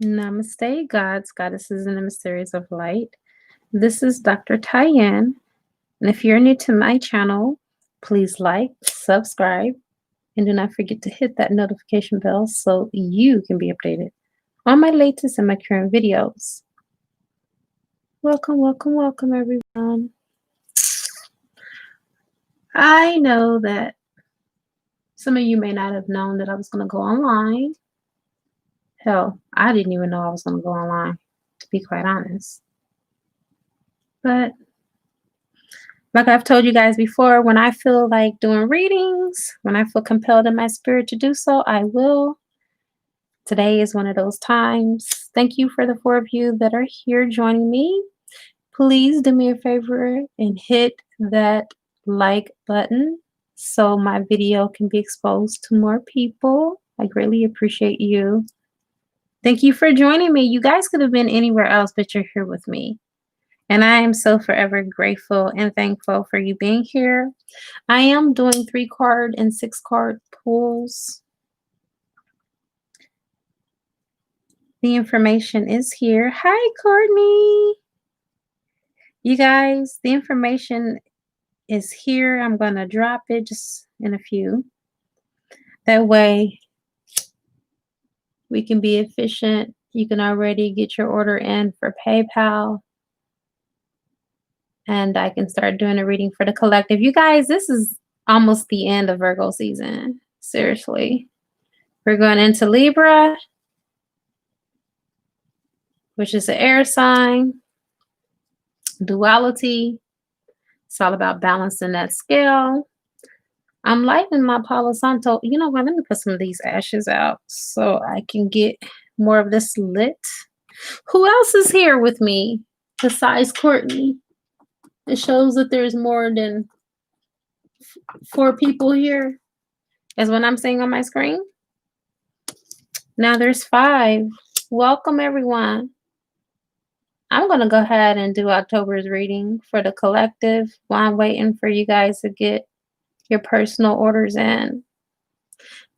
Namaste, gods, goddesses, and emissaries of light. This is Dr. Tyann, and if you're new to my channel, please like, subscribe, and do not forget to hit that notification bell so you can be updated on my latest and my current videos. Welcome, welcome, welcome, everyone. I know that some of you may not have known that I was going to go online. Hell, I didn't even know I was going to go online, to be quite honest. But like I've told you guys before, when I feel like doing readings, when I feel compelled in my spirit to do so, I will. Today is one of those times. Thank you for the 4 of you that are here joining me. Please do me a favor and hit that like button so my video can be exposed to more people. I greatly appreciate you. Thank you for joining me. You guys could have been anywhere else, but you're here with me. And I am so forever grateful and thankful for you being here. I am doing 3-card and 6-card pulls. The information is here. Hi, Courtney. You guys, the information is here. I'm going to drop it just in a few. That way we can be efficient. You can already get your order in for PayPal. And I can start doing a reading for the collective. You guys, this is almost the end of Virgo season. Seriously. We're going into Libra, which is an air sign. Duality. It's all about balancing that scale. I'm lighting my Palo Santo. You know what? Let me put some of these ashes out so I can get more of this lit. Who else is here with me besides Courtney? It shows that there's more than 4 people here. Is what I'm seeing on my screen. Now there's 5. Welcome, everyone. I'm going to go ahead and do October's reading for the collective while I'm waiting for you guys to get your personal orders in.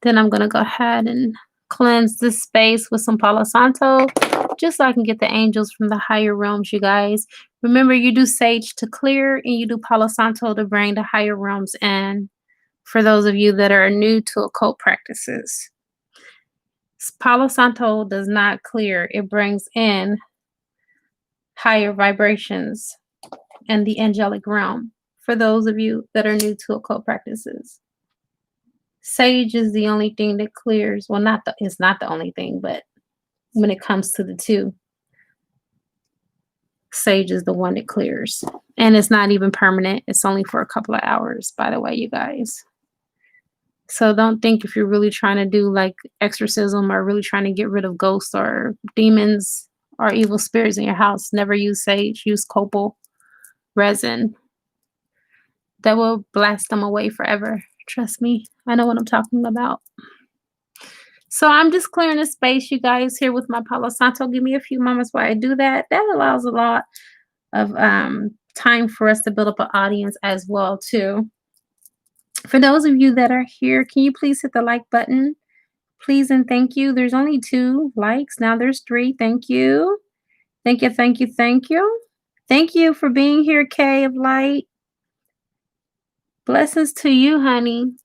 Then I'm going to go ahead and cleanse this space with some Palo Santo just so I can get the angels from the higher realms, you guys. Remember, you do sage to clear and you do Palo Santo to bring the higher realms in. For those of you that are new to occult practices, Palo Santo does not clear. It brings in higher vibrations and the angelic realm. For those of you that are new to occult practices, sage is the only thing that clears. Well, it's not the only thing, but when it comes to the two, sage is the one that clears. And it's not even permanent. It's only for a couple of hours, by the way, you guys. So don't think if you're really trying to do like exorcism or really trying to get rid of ghosts or demons or evil spirits in your house, never use sage. Use copal resin. That will blast them away forever. Trust me. I know what I'm talking about. So I'm just clearing the space, you guys, here with my Palo Santo. Give me a few moments while I do that. That allows a lot of time for us to build up an audience as well, too. For those of you that are here, can you please hit the like button? Please and thank you. There's only 2 likes. Now there's 3. Thank you. Thank you, thank you, thank you. Thank you for being here, Kay of Light. Blessings to you, honey.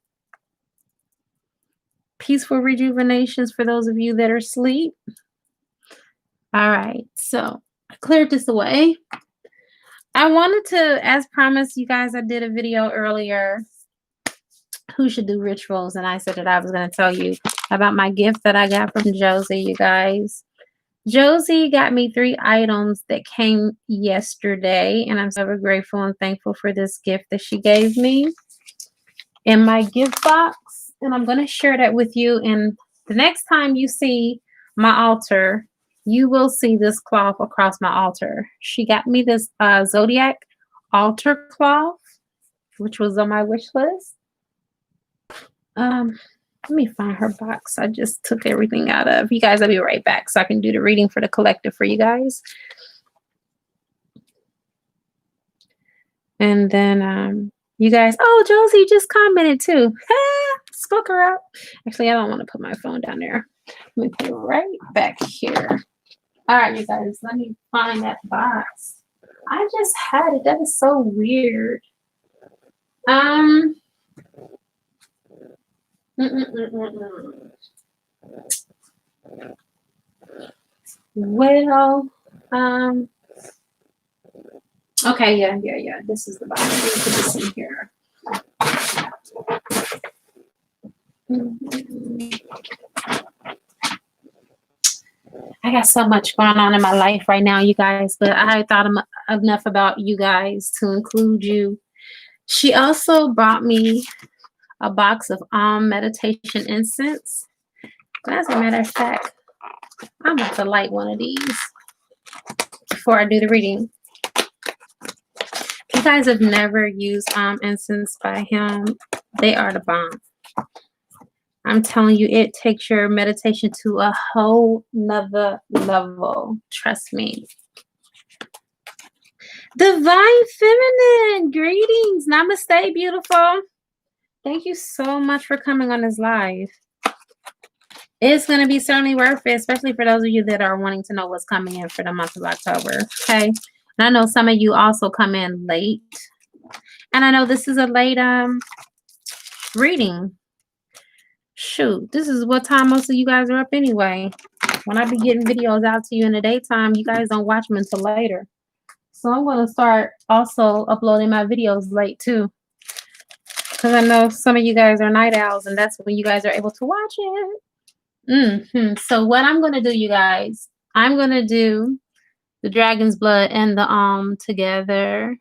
Peaceful rejuvenations for those of you that are asleep. All right, so I cleared this away. I wanted to, as promised, you guys, I did a video earlier. Who should do rituals? And I said that I was going to tell you about my gift that I got from Josie, you guys. Josie got me 3 items that came yesterday, and I'm so grateful and thankful for this gift that she gave me in my gift box. And I'm going to share that with you. And the next time you see my altar, you will see this cloth across my altar. She got me this Zodiac altar cloth, which was on my wish list. Let me find her box. I just took everything out of. You guys, I'll be right back so I can do the reading for the collective for you guys. And then you guys, oh, Josie just commented too. Spoke her up. Actually, I don't want to put my phone down there. Let me put it right back here. All right, you guys, let me find that box. I just had it. That is so weird. Mm, mm, mm, mm, mm. Well, okay, yeah. This is the box. Let me put this in here. I got so much going on in my life right now, you guys, but I thought enough about you guys to include you. She also brought me a box of meditation incense. As a matter of fact, I'm about to light one of these before I do the reading. If you guys have never used incense by him, they are the bomb. I'm telling you, it takes your meditation to a whole nother level. Trust me. Divine Feminine, greetings. Namaste, beautiful. Thank you so much for coming on this live. It's going to be certainly worth it, especially for those of you that are wanting to know what's coming in for the month of October. Okay. And I know some of you also come in late. And I know this is a late reading. Shoot, this is what time most of you guys are up anyway. When I be getting videos out to you in the daytime, you guys don't watch them until later. So I'm going to start also uploading my videos late too. Because I know some of you guys are night owls and that's when you guys are able to watch it. So what I'm going to do, you guys, I'm going to do the dragon's blood and the together.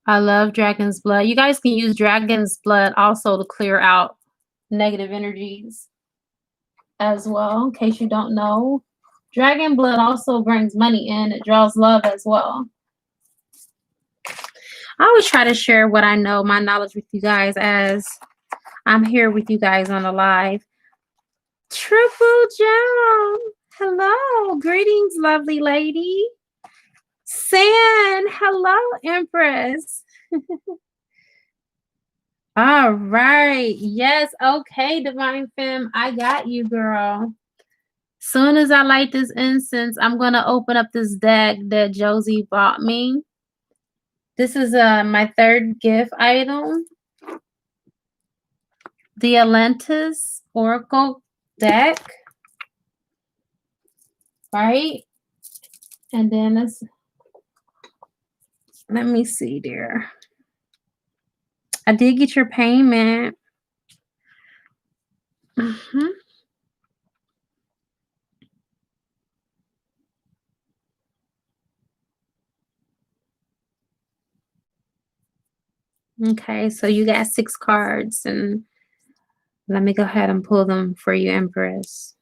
I love dragon's blood. You guys can use dragon's blood also to clear out negative energies as well, in case you don't know. Dragon blood also brings money in. It draws love as well. I always try to share what I know, my knowledge with you guys as I'm here with you guys on the live. Triple Gem. Hello. Greetings, lovely lady. San. Hello, Empress. All right. Yes. Okay, Divine Femme. I got you, girl. Soon as I light this incense, I'm going to open up this deck that Josie bought me. This is my third gift item. The Atlantis Oracle deck. Right? And then let me see, dear. I did get your payment. Okay, so you got 6 cards, and let me go ahead and pull them for you, Empress.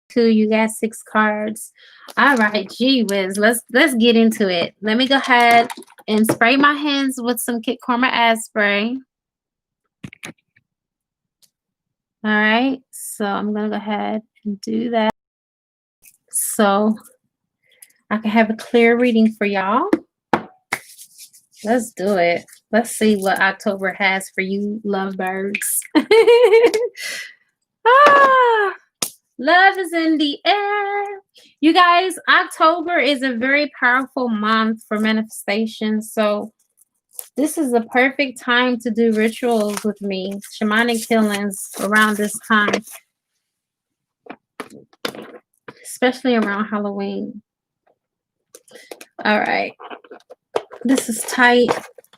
2, you got 6 cards. All right, gee whiz, let's get into it. Let me go ahead and spray my hands with some Kit Karma Ad Spray. All right, so I'm gonna go ahead and do that so I can have a clear reading for y'all. Let's do it. Let's see what October has for you, lovebirds. Love is in the air. You guys, October is a very powerful month for manifestation. So this is the perfect time to do rituals with me, shamanic healings around this time, especially around Halloween. All right. This is tight.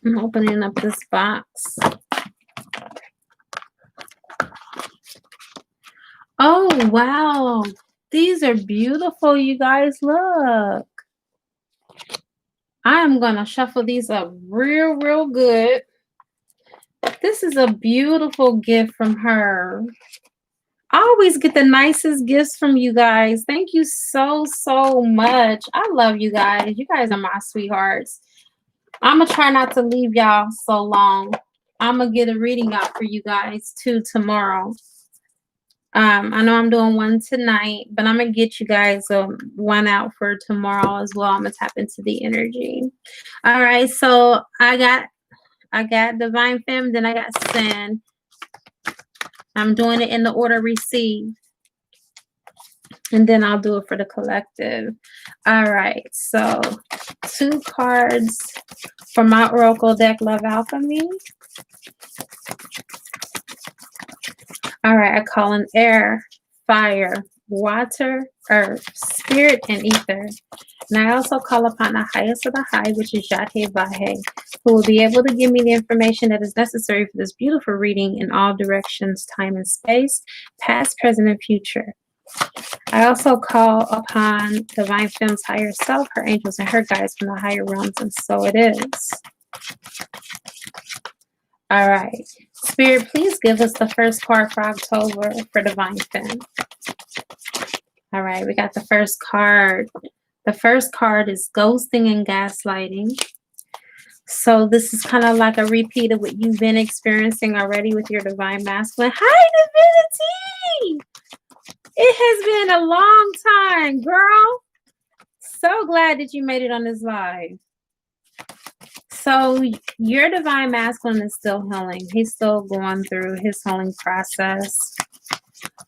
I'm opening up this box. Oh, wow. These are beautiful, you guys. Look. I am going to shuffle these up real good. This is a beautiful gift from her. I always get the nicest gifts from you guys. Thank you so much. I love you guys. You guys are my sweethearts. I'm going to try not to leave y'all so long. I'm going to get a reading out for you guys too tomorrow. I know I'm doing one tonight, but I'm gonna get you guys one out for tomorrow as well. I'm gonna tap into the energy. All right, so I got Divine Femme, then I got Sin. I'm doing it in the order received, and then I'll do it for the collective. All right, so 2 cards for my Oracle deck, Love Alchemy. All right, I call in air, fire, water, earth, spirit, and ether. And I also call upon the highest of the high, which is Yahweh Vahe, who will be able to give me the information that is necessary for this beautiful reading in all directions, time and space, past, present, and future. I also call upon Divine Femme's higher self, her angels, and her guides from the higher realms, and so it is. All right. Spirit, please give us the first card for October for Divine Femme. All right, we got the first card. The first card is ghosting and gaslighting. So this is kind of like a repeat of what you've been experiencing already with your Divine Masculine. Hi, Divinity! It has been a long time, girl. So glad that you made it on this live. So your Divine Masculine is still healing. He's still going through his healing process.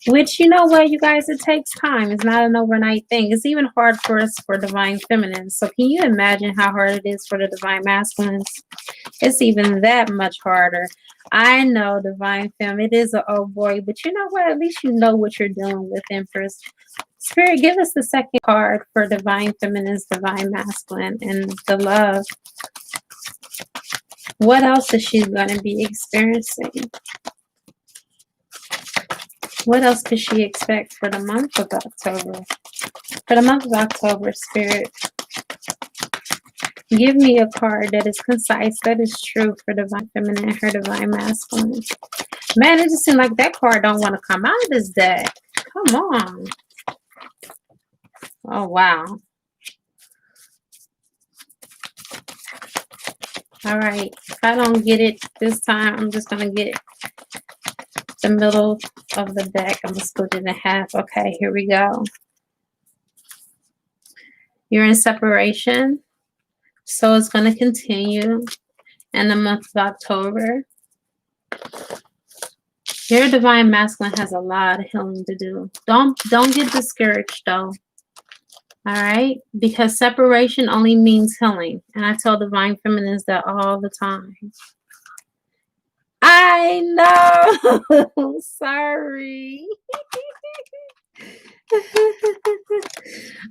Which, you know what, you guys, it takes time. It's not an overnight thing. It's even hard for us for Divine Feminine. So can you imagine how hard it is for the Divine Masculines? It's even that much harder. I know, Divine Femme, it is a oh boy, but you know what? At least you know what you're dealing with, Empress. Spirit, give us the second card for Divine Feminine's Divine Masculine and the love. What else is she going to be experiencing? What else could she expect for the month of October? For the month of October, Spirit, give me a card that is concise, that is true for Divine Feminine and her Divine Masculine. Man, it just seems like that card don't want to come out of this deck. Come on. Oh, wow. All right. If I don't get it this time, I'm just going to get the middle of the deck. I'm going to split it in half. Okay, here we go. You're in separation. So it's going to continue in the month of October. Your Divine Masculine has a lot of healing to do. Don't get discouraged, though. All right? Because separation only means healing. And I tell Divine Feminines that all the time. I know. Sorry.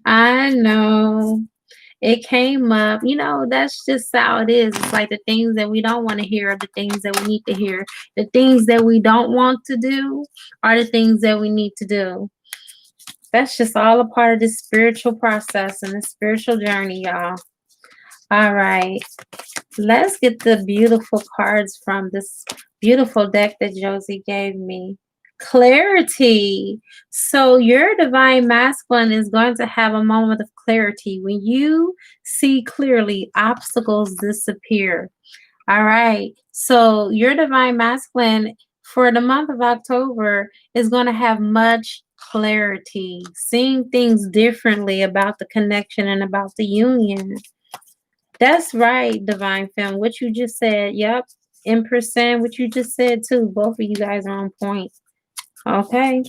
I know. It came up. You know, that's just how it is. It's like the things that we don't want to hear are the things that we need to hear. The things that we don't want to do are the things that we need to do. That's just all a part of this spiritual process and the spiritual journey, y'all. All right. Let's get the beautiful cards from this beautiful deck that Josie gave me. Clarity. So your Divine Masculine is going to have a moment of clarity. When you see clearly, obstacles disappear. All right. So your Divine Masculine for the month of October is going to have much clarity, seeing things differently about the connection and about the union. That's right, Divine Femme. What you just said. Yep. Empress, what you just said too. Both of you guys are on point. Okay.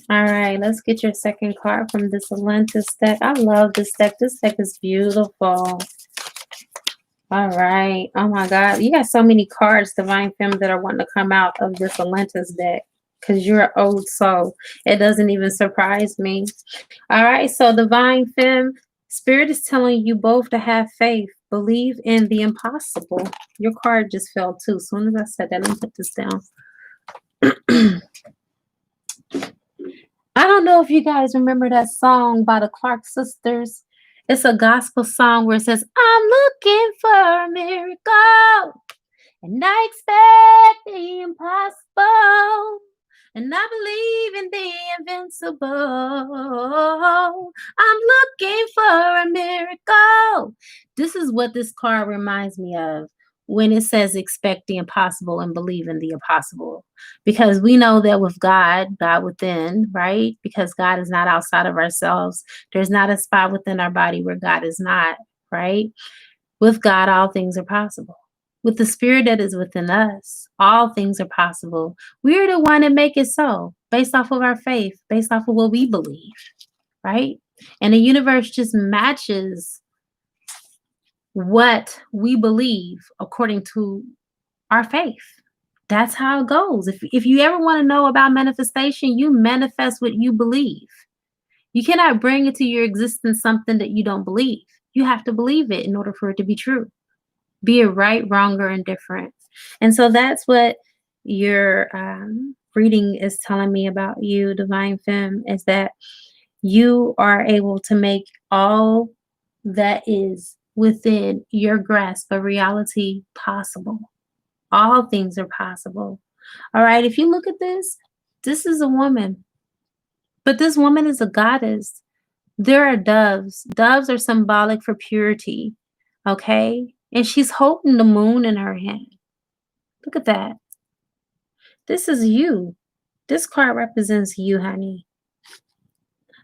All right. Let's get your second card from this Atlantis deck. I love this deck. This deck is beautiful. All right. Oh my God. You got so many cards, Divine Femme, that are wanting to come out of this Atlantis deck. Because you're an old soul. It doesn't even surprise me. All right. So Divine Femme, Spirit is telling you both to have faith. Believe in the impossible. Your card just fell too. As soon as I said that, let me put this down. I don't know if you guys remember that song by the Clark Sisters. It's a gospel song where it says, I'm looking for a miracle, and I expect the impossible, and I believe in the invincible. I'm looking for a miracle. This is what this card reminds me of. when it says expect the impossible and believe in the impossible. Because we know that with God, God within, right? Because God is not outside of ourselves. There's not a spot within our body where God is not, right? With God, all things are possible. With the spirit that is within us, all things are possible. We're the one that make it so, based off of our faith, based off of what we believe, right? And the universe just matches what we believe according to our faith. That's how it goes. If you ever want to know about manifestation, you manifest what you believe. You cannot bring into your existence something that you don't believe. You have to believe it in order for it to be true, be it right, wrong, or indifferent. And so that's what your reading is telling me about you, Divine Femme, is that you are able to make all that is within your grasp of reality possible. All things are possible. All right. If you look at this is a woman, but this woman is a goddess. There are doves. Doves are symbolic for purity. Okay. And she's holding the moon in her hand. Look at that. This is you. This card represents you, honey.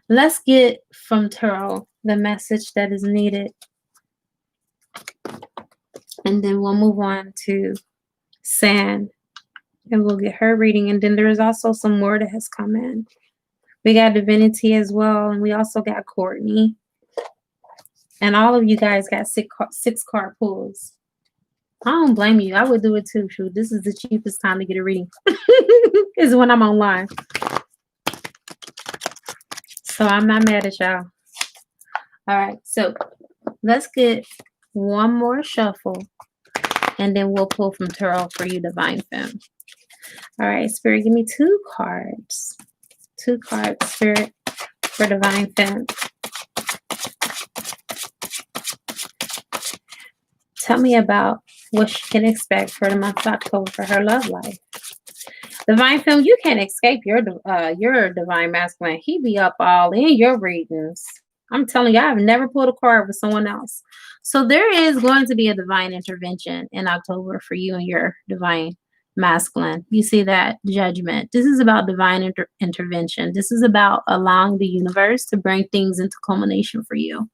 Let's get from Tarot the message that is needed. And then we'll move on to Sand. And we'll get her reading. And then there is also some more that has come in. We got Divinity as well. And we also got Courtney. And all of you guys got six card pulls. I don't blame you. I would do it too. Shoot, this is the cheapest time to get a reading. Is when I'm online. So I'm not mad at y'all. All right. So let's get one more shuffle. And then we'll pull from Tarot for you, Divine Femme. All right, Spirit, give me 2 cards. 2 cards, Spirit, for Divine Femme. Tell me about what she can expect for the month of October for her love life. Divine Femme, you can't escape your divine masculine. He be up all in your readings. I'm telling you, I've never pulled a card with someone else. So there is going to be a divine intervention in October for you and your divine masculine. You see that Judgment. This is about divine intervention. This is about allowing the universe to bring things into culmination for you.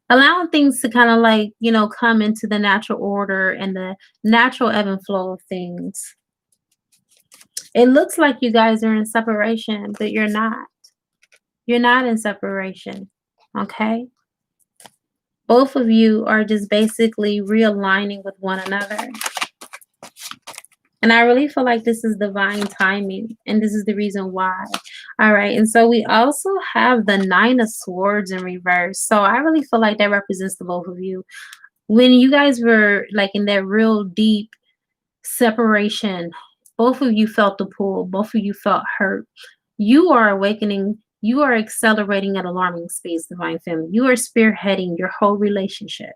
Allowing things to kind of like, come into the natural order and the natural ebb and flow of things. It looks like you guys are in separation, but you're not. You're not in separation, okay? Both of you are just basically realigning with one another. And I really feel like this is divine timing, and this is the reason why. All right, and so we also have the 9 of Swords in reverse. So I really feel like that represents the both of you. When you guys were like in that real deep separation, both of you felt the pull. Both of you felt hurt. You are awakening. You are accelerating at alarming speeds, Divine Femme. You are spearheading your whole relationship.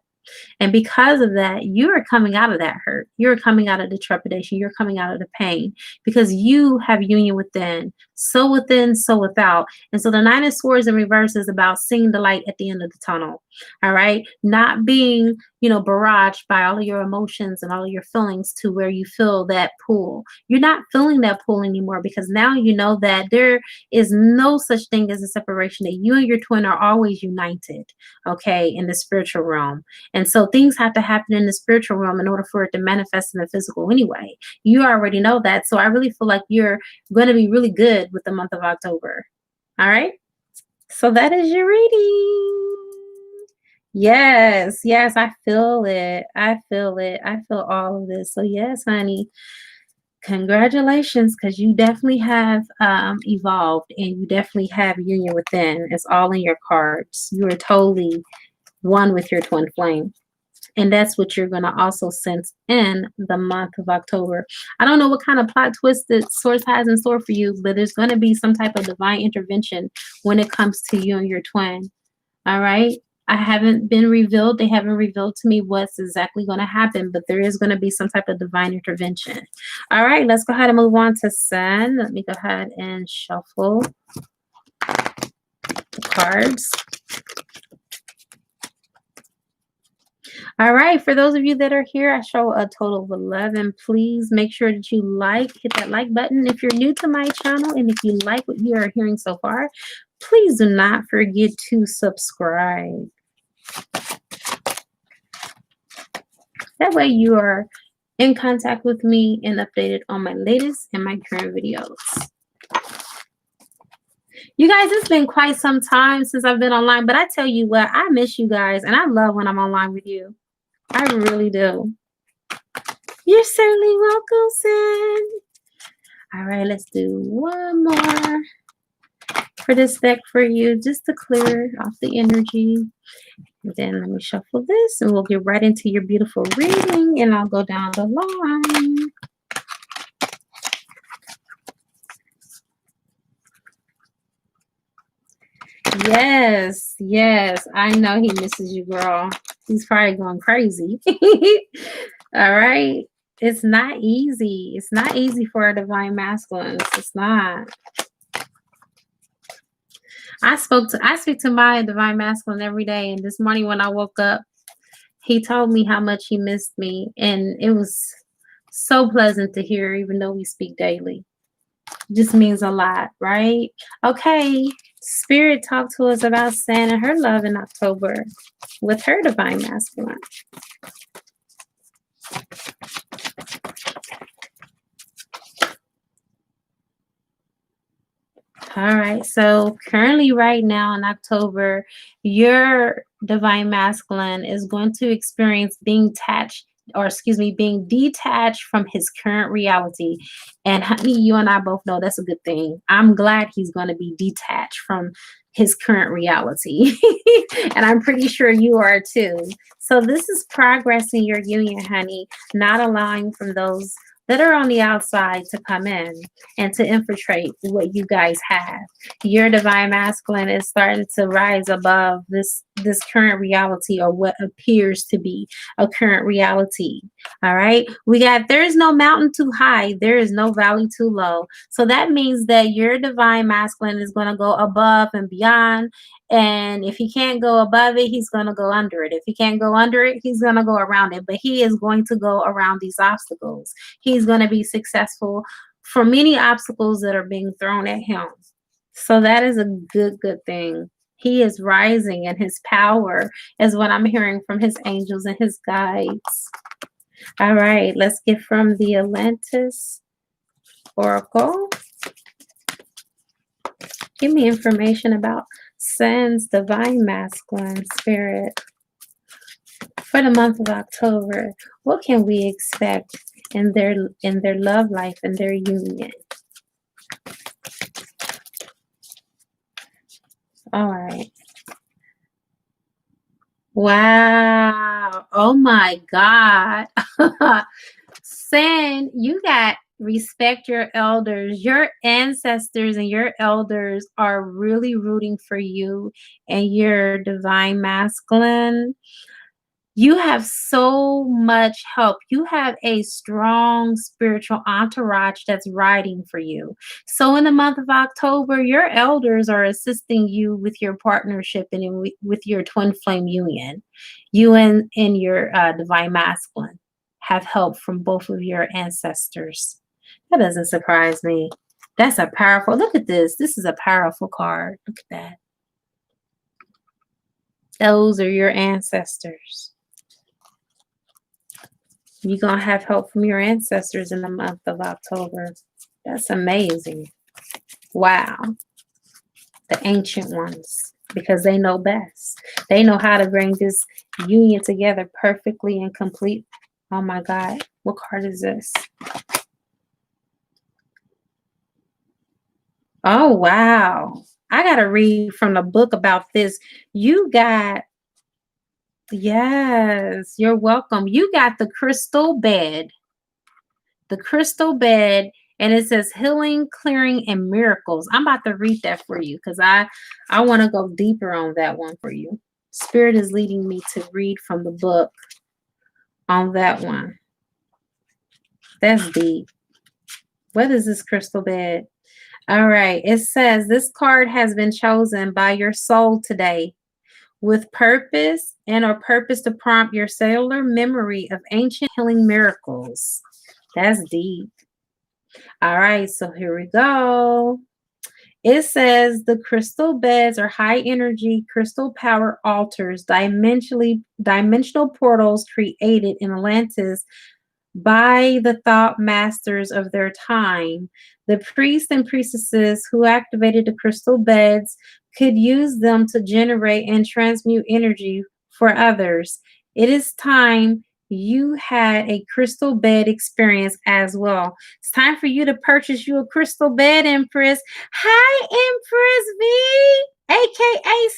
And because of that, you are coming out of that hurt. You're coming out of the trepidation. You're coming out of the pain because you have union within, so without. And so the 9 of Swords in reverse is about seeing the light at the end of the tunnel. All right. Not being, barraged by all of your emotions and all of your feelings to where you feel that pull. You're not feeling that pull anymore because now you know that there is no such thing as a separation, that you and your twin are always united, okay, in the spiritual realm. And so things have to happen in the spiritual realm in order for it to manifest in the physical anyway. You already know that. So I really feel like you're going to be really good with the month of October. All right. So that is your reading. Yes, I feel it. I feel all of this. So yes, honey, congratulations, because you definitely have evolved and you definitely have union within. It's all in your cards. You are totally one with your twin flame. And that's what you're going to also sense in the month of October. I don't know what kind of plot twist that Source has in store for you, but there's going to be some type of divine intervention when it comes to you and your twin. All right. I haven't been revealed. They haven't revealed to me what's exactly going to happen, but there is going to be some type of divine intervention. All right. Let's go ahead and move on to Sun. Let me go ahead and shuffle the cards. All right, for those of you that are here, I show a total of 11. Please make sure that you hit that like button if you're new to my channel. And if you like what you are hearing so far, please do not forget to subscribe. That way you are in contact with me and updated on my latest and my current videos. You guys, it's been quite some time since I've been online, but I tell you what, I miss you guys and I love when I'm online with you. I really do. You're certainly welcome, Sin. All right, let's do one more for this deck for you, just to clear off the energy. And then let me shuffle this and we'll get right into your beautiful reading and I'll go down the line. Yes, yes. I know he misses you, girl. He's probably going crazy. All right. It's not easy. It's not easy for a divine masculine. It's not. I speak to my divine masculine every day. And this morning when I woke up, he told me how much he missed me. And it was so pleasant to hear, even though we speak daily. It just means a lot, right? Okay. Spirit talked to us about Sin and her love in October with her divine masculine. All right. So currently right now in October, your divine masculine is going to experience being being detached from his current reality. And honey, you and I both know that's a good thing. I'm glad he's going to be detached from his current reality. And I'm pretty sure you are too. So this is progress in your union, honey, not allowing from those that are on the outside to come in and to infiltrate what you guys have. Your divine masculine is starting to rise above this current reality, or what appears to be a current reality. All right. We got, there is no mountain too high, there is no valley too low. So that means that your divine masculine is going to go above and beyond. And if he can't go above it, he's going to go under it. If he can't go under it, he's going to go around it. But he is going to go around these obstacles. He's going to be successful for many obstacles that are being thrown at him. So that is a good thing. He is rising in his power, is what I'm hearing from his angels and his guides. All right, let's get from the Atlantis Oracle. Give me information about Sin's divine masculine spirit for the month of October. What can we expect in their love life and their union? All right. Wow. Oh my God. Sin, you got respect your elders. Your ancestors and your elders are really rooting for you and your divine masculine. You have so much help. You have a strong spiritual entourage that's riding for you. So in the month of October, your elders are assisting you with your partnership and with your twin flame union. You and your divine masculine have help from both of your ancestors. That doesn't surprise me. That's a powerful, look at this. This is a powerful card. Look at that. Those are your ancestors. You're going to have help from your ancestors in the month of October. That's amazing. Wow. The ancient ones, because they know best. They know how to bring this union together perfectly and complete. Oh my God. What card is this? Oh, wow. I got to read from the book about this. You got, yes, you're welcome. You got the crystal bed. The crystal bed, and it says healing, clearing, and miracles. I'm about to read that for you because I want to go deeper on that one for you. Spirit is leading me to read from the book on that one. That's deep. What is this crystal bed? All right. It says this card has been chosen by your soul today. with purpose and or purpose to prompt your cellular memory of ancient healing miracles. That's deep. All right, so here we go. It says the crystal beds are high energy crystal power altars, dimensional portals created in Atlantis by the thought masters of their time. The priests and priestesses who activated the crystal beds could use them to generate and transmute energy for others. It is time you had a crystal bed experience as well. It's time for you to purchase you a crystal bed, Empress. Hi, Empress V, aka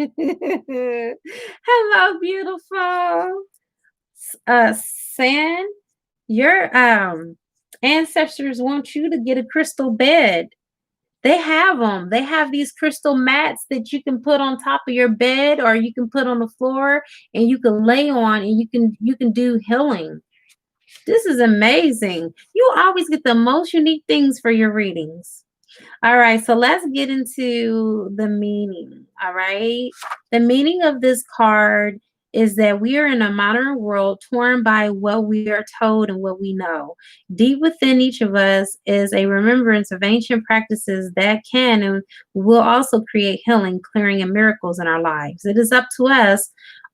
Sanaya. Hello, beautiful. San, your ancestors want you to get a crystal bed. They have them. They have these crystal mats that you can put on top of your bed or you can put on the floor and you can lay on and you can do healing. This is amazing. You always get the most unique things for your readings. All right, so let's get into the meaning. All right. The meaning of this card is that we are in a modern world torn by what we are told and what we know. Deep within each of us is a remembrance of ancient practices that can and will also create healing, clearing, and miracles in our lives. It is up to us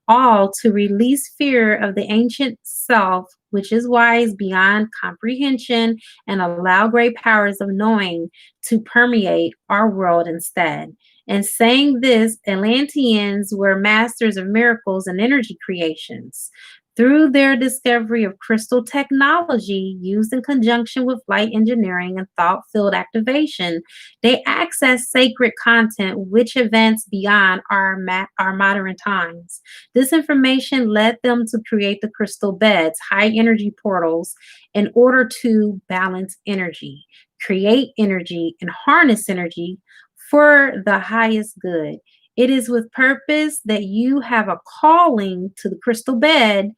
all to release fear of the ancient self, which is wise beyond comprehension, and allow great powers of knowing to permeate our world instead. And saying this, Atlanteans were masters of miracles and energy creations. Through their discovery of crystal technology used in conjunction with light engineering and thought field activation, they access sacred content which advanced beyond our modern times. This information led them to create the crystal beds, high energy portals, in order to balance energy, create energy, and harness energy for the highest good. It is with purpose that you have a calling to the crystal bed,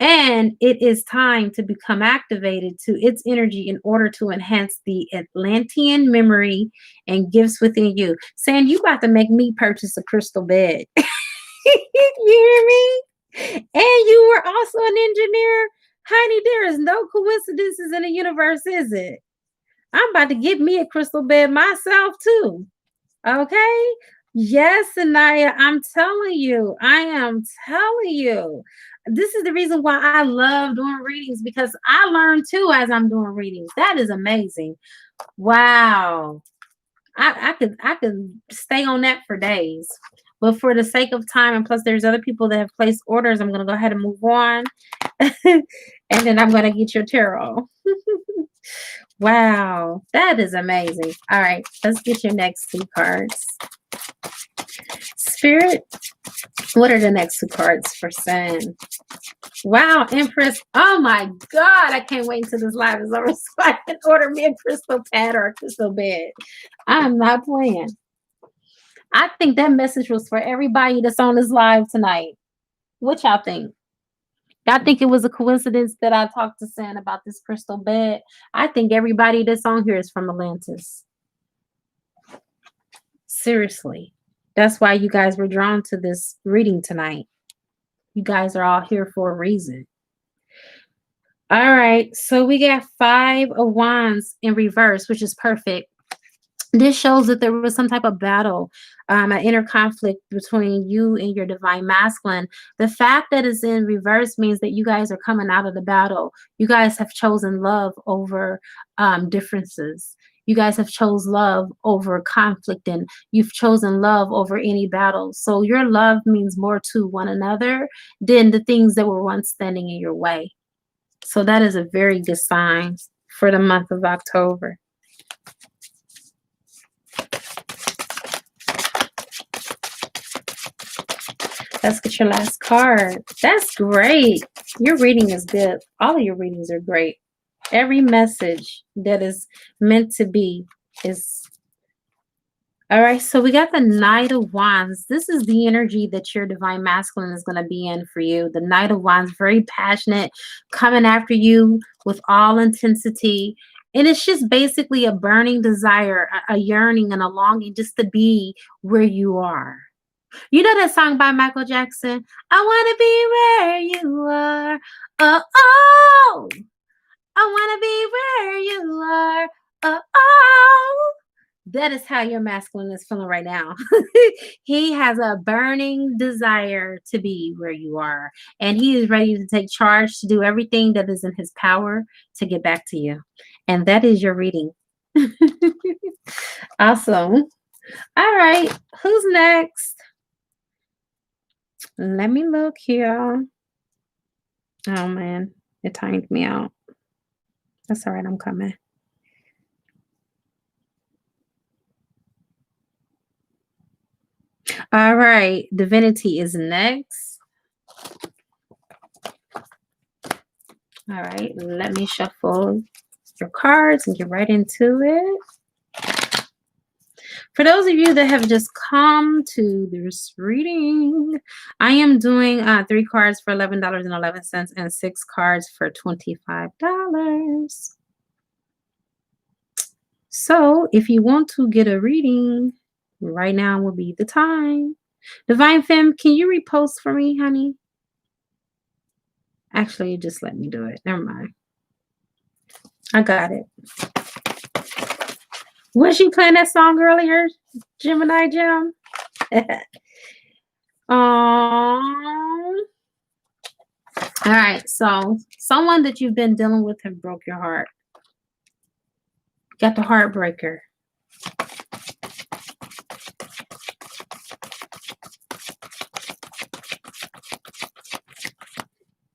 and it is time to become activated to its energy in order to enhance the Atlantean memory and gifts within you. Saying you about to make me purchase a crystal bed. You hear me? And you were also an engineer. Honey, there is no coincidences in the universe, is it? I'm about to get me a crystal bed myself too. Okay? Yes, Anaya, I'm telling you. I am telling you. This is the reason why I love doing readings because I learn too as I'm doing readings. That is amazing. Wow. I could stay on that for days. But for the sake of time, and plus there's other people that have placed orders, I'm gonna go ahead and move on. And then I'm gonna get your tarot. Wow, that is amazing. All right, let's get your next two cards. Spirit, what are the next two cards for Sun? Wow, Empress. Oh my God, I can't wait until this live is over so I can order me a crystal pad or a crystal bed. I'm not playing. I think that message was for everybody that's on this live tonight. What y'all think? Y'all think it was a coincidence that I talked to San about this crystal bed? I think everybody that's on here is from Atlantis. Seriously. That's why you guys were drawn to this reading tonight. You guys are all here for a reason. All right. So we got 5 of Wands in reverse, which is perfect. This shows that there was some type of battle, an inner conflict between you and your divine masculine. The fact that it's in reverse means that you guys are coming out of the battle. You guys have chosen love over differences. You guys have chose love over conflict, and you've chosen love over any battle. So your love means more to one another than the things that were once standing in your way. So that is a very good sign for the month of October. Let's get your last card. That's great. Your reading is good. All of your readings are great. Every message that is meant to be is. All right, so we got the Knight of Wands. This is the energy that your divine masculine is going to be in for you. The Knight of Wands, very passionate, coming after you with all intensity. And it's just basically a burning desire, a yearning, and a longing just to be where you are. You know that song by Michael Jackson? I wanna be where you are. Oh, oh. I wanna be where you are. Oh, oh. That is how your masculine is feeling right now. He has a burning desire to be where you are, and he is ready to take charge to do everything that is in his power to get back to you. And that is your reading. Awesome. All right. Who's next? Let me look here. Oh man, it timed me out. That's all right. I'm coming. All right. Divinity is next. All right. Let me shuffle your cards and get right into it. For those of you that have just come to this reading, I am doing 3 cards for $11.11 and 6 cards for $25. So if you want to get a reading, right now will be the time. Divine Femme, can you repost for me, honey? Actually, just let me do it. Never mind. I got it. Was you playing that song earlier, Gemini Gem? All right. So someone that you've been dealing with have broke your heart. Got the heartbreaker.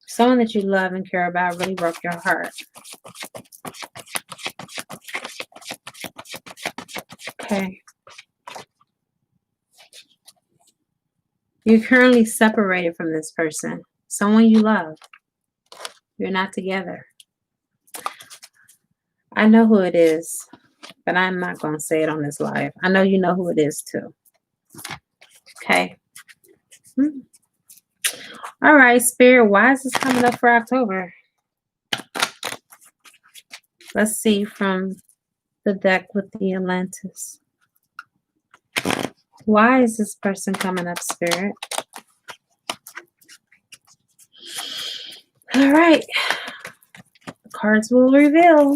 Someone that you love and care about really broke your heart. Okay. You're currently separated from this person. Someone you love. You're not together. I know who it is, but I'm not going to say it on this live. I know you know who it is too. Okay. All right, Spirit, why is this coming up for October? Let's see from the deck with the Atlantis. Why is this person coming up, Spirit? All right. The cards will reveal.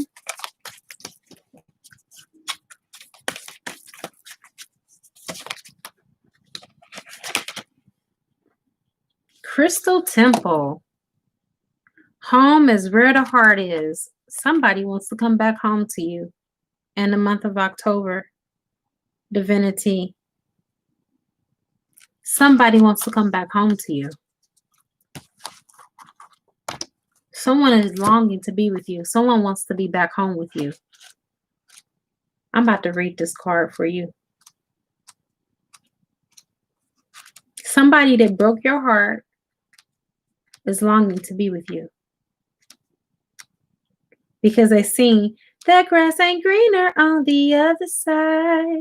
Crystal Temple. Home is where the heart is. Somebody wants to come back home to you in the month of October. Divinity. Somebody wants to come back home to you. Someone is longing to be with you. Someone wants to be back home with you. I'm about to read this card for you. Somebody that broke your heart is longing to be with you. Because they sing, that grass ain't greener on the other side.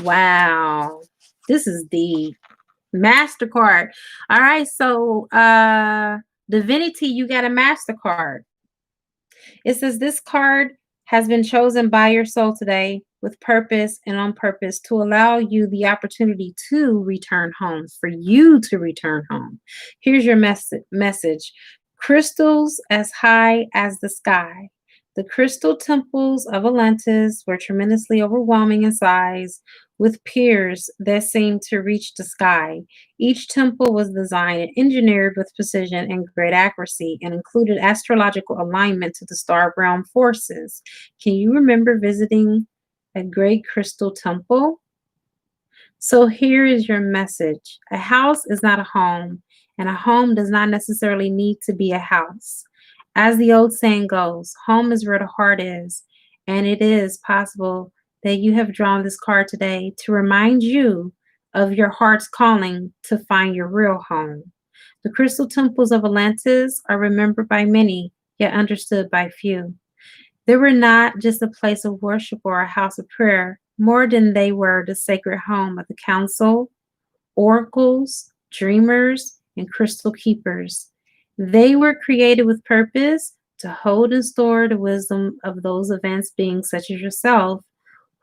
Wow. This is the MasterCard. All right, so Divinity, you got a MasterCard. It says this card has been chosen by your soul today with purpose and on purpose to allow you the opportunity to return home, for you to return home. Here's your message. Crystals as high as the sky. The crystal temples of Atlantis were tremendously overwhelming in size, with piers that seemed to reach the sky. Each temple was designed and engineered with precision and great accuracy and included astrological alignment to the star realm forces. Can you remember visiting a great crystal temple? So here is your message. A house is not a home, and a home does not necessarily need to be a house. As the old saying goes, home is where the heart is, and it is possible that you have drawn this card today to remind you of your heart's calling to find your real home. The crystal temples of Atlantis are remembered by many, yet understood by few. They were not just a place of worship or a house of prayer, more than they were the sacred home of the council, oracles, dreamers, and crystal keepers. They were created with purpose to hold and store the wisdom of those advanced beings such as yourself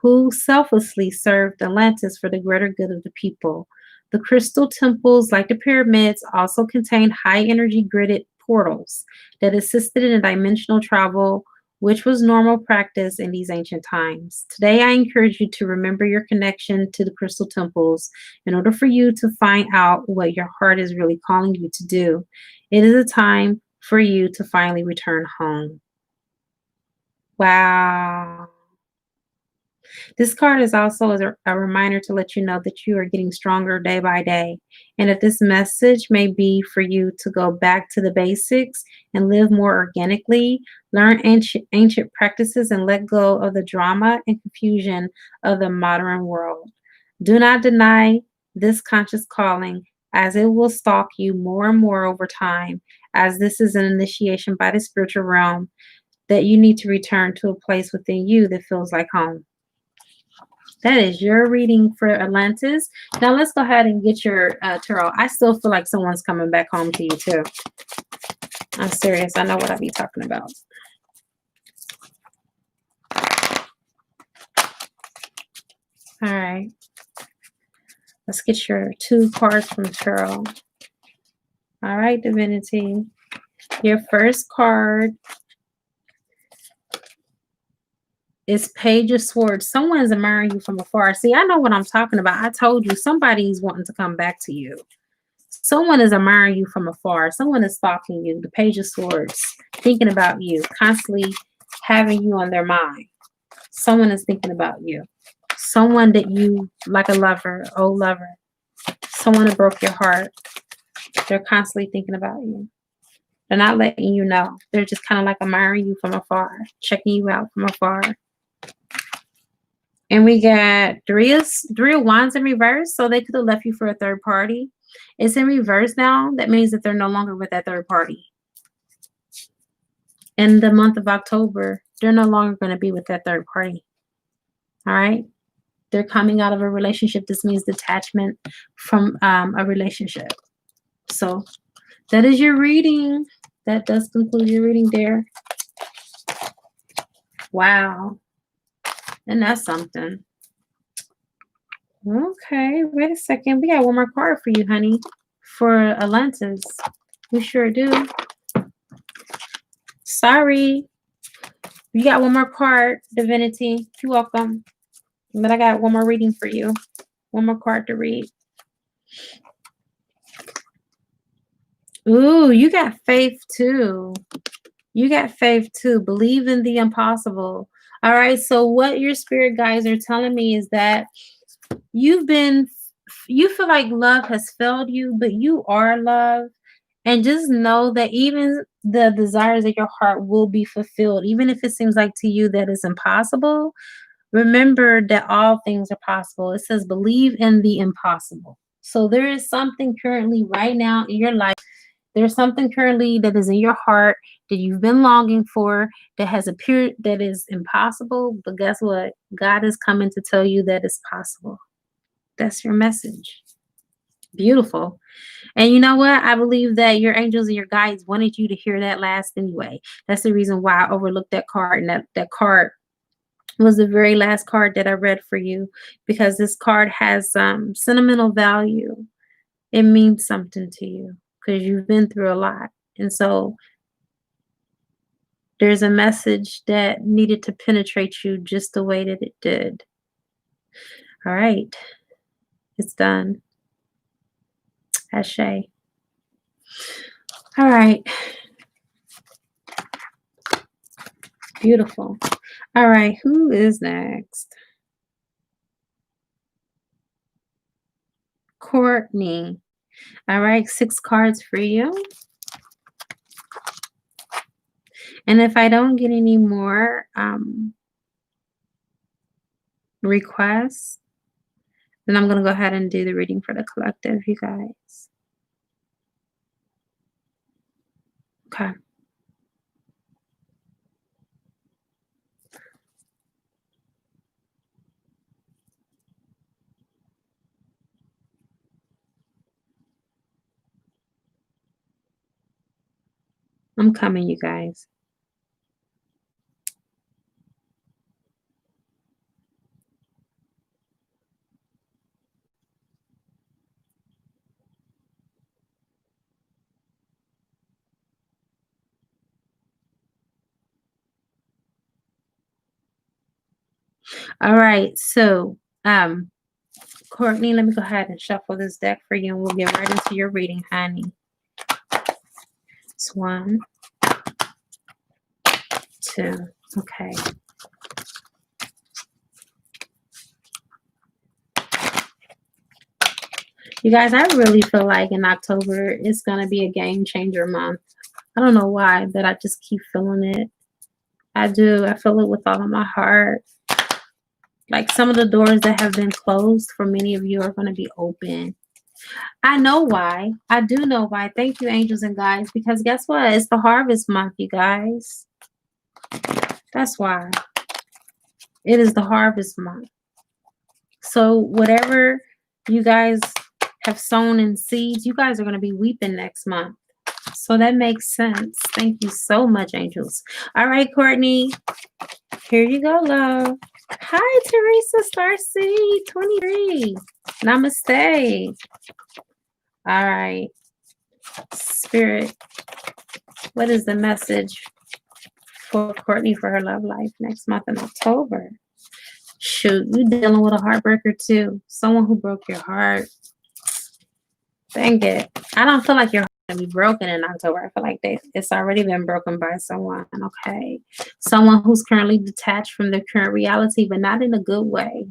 who selflessly served Atlantis for the greater good of the people. The crystal temples, like the pyramids, also contained high energy gridded portals that assisted in dimensional travel, which was normal practice in these ancient times. Today, I encourage you to remember your connection to the crystal temples in order for you to find out what your heart is really calling you to do. It is a time for you to finally return home. Wow. This card is also a reminder to let you know that you are getting stronger day by day, and that this message may be for you to go back to the basics and live more organically, learn ancient practices, and let go of the drama and confusion of the modern world. Do not deny this conscious calling, as it will stalk you more and more over time, as this is an initiation by the spiritual realm that you need to return to a place within you that feels like home. That is your reading for Atlantis. Now let's go ahead and get your tarot. I still feel like someone's coming back home to you too. I'm serious. I know what I be talking about. All right. Let's get your 2 cards from tarot. All right, Divinity. Your first card is Page of Swords. Someone's admiring you from afar. See, I know what I'm talking about. I told you somebody's wanting to come back to you. Someone is admiring you from afar. Someone is stalking you. The Page of Swords, thinking about you, constantly having you on their mind. Someone is thinking about you. Someone that you, like a lover, old lover. Someone that broke your heart. They're constantly thinking about you. They're not letting you know. They're just kind of like admiring you from afar, checking you out from afar. And we got three of wands in reverse, so they could have left you for a third party. It's in reverse now. That means that they're no longer with that third party. In the month of October, they're no longer going to be with that third party. All right? They're coming out of a relationship. This means detachment from a relationship. So that is your reading. That does conclude your reading there. Wow. And that's something. Okay, wait a second. We got one more card for you, honey. For Atlantis. We sure do. Sorry. You got one more card, Divinity. You're welcome. But I got one more reading for you. One more card to read. Ooh, you got faith too. You got faith too. Believe in the impossible. All right. So what your spirit guides are telling me is that you feel like love has failed you, but you are love. And just know that even the desires of your heart will be fulfilled, even if it seems like to you that it's impossible. Remember that all things are possible. It says, believe in the impossible. So there is something currently right now in your life. There's something currently that is in your heart that you've been longing for that has appeared that is impossible. But guess what? God is coming to tell you that it's possible. That's your message. Beautiful. And you know what? I believe that your angels and your guides wanted you to hear that last anyway. That's the reason why I overlooked that card. And that card was the very last card that I read for you, because this card has sentimental value. It means something to you because you've been through a lot. And so there's a message that needed to penetrate you just the way that it did. All right. It's done. Ashe. All right. Beautiful. All right. Who is next? Courtney. All right. 6 cards for you. And if I don't get any more requests, then I'm going to go ahead and do the reading for the collective, you guys. Okay. I'm coming, you guys. All right. So, Courtney, let me go ahead and shuffle this deck for you and we'll get right into your reading, honey. It's one, two. Okay. You guys, I really feel like in October it's going to be a game changer month. I don't know why, but I just keep feeling it. I do. I feel it with all of my heart. Like some of the doors that have been closed for many of you are going to be open. I know why. I do know why. Thank you, angels and guides, because guess what? It's the harvest month, you guys. That's why. It is the harvest month. So whatever you guys have sown in seeds, you guys are going to be weeping next month. So that makes sense. Thank you so much, angels. All right, Courtney. Here you go, love. Hi, Teresa Starseed 23. Namaste. All right. Spirit, what is the message for Courtney for her love life next month in October? Shoot, you dealing with a heartbreaker too. Someone who broke your heart. Dang it. I don't feel like your heart going to be broken in October. I feel like it's already been broken by someone. Okay. Someone who's currently detached from their current reality, but not in a good way.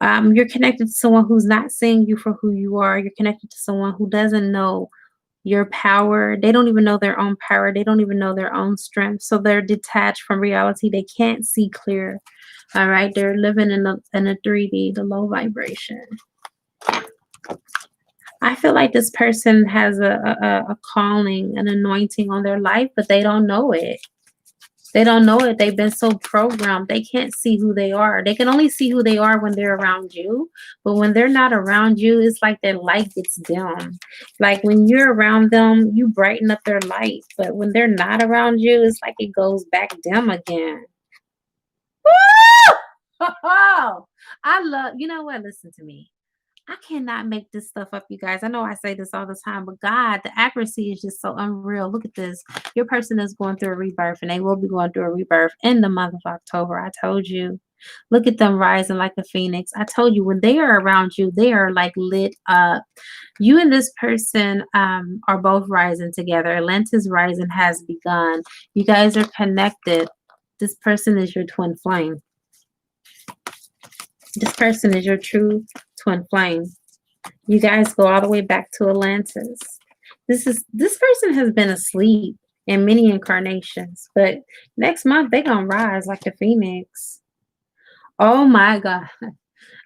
You're connected to someone who's not seeing you for who you are. You're connected to someone who doesn't know your power. They don't even know their own power. They don't even know their own strength. So they're detached from reality. They can't see clear. All right. They're living in a 3D, the low vibration. I feel like this person has a calling, an anointing on their life, but they don't know it. They don't know it. They've been so programmed. They can't see who they are. They can only see who they are when they're around you. But when they're not around you, it's like their light gets dim. Like when you're around them, you brighten up their light. But when they're not around you, it's like it goes back dim again. Woo! Oh, I love, you know what? Listen to me. I cannot make this stuff up, you guys. I know I say this all the time, but God, the accuracy is just so unreal. Look at this. Your person is going through a rebirth, and they will be going through a rebirth in the month of October. I told you. Look at them rising like a phoenix. I told you when they are around you, they are like lit up. You and this person are both rising together. Atlantis rising has begun. You guys are connected. This person is your twin flame. This person is your true twin flame. You guys go all the way back to Atlantis. This person has been asleep in many incarnations, but next month they're gonna rise like the phoenix. Oh my God.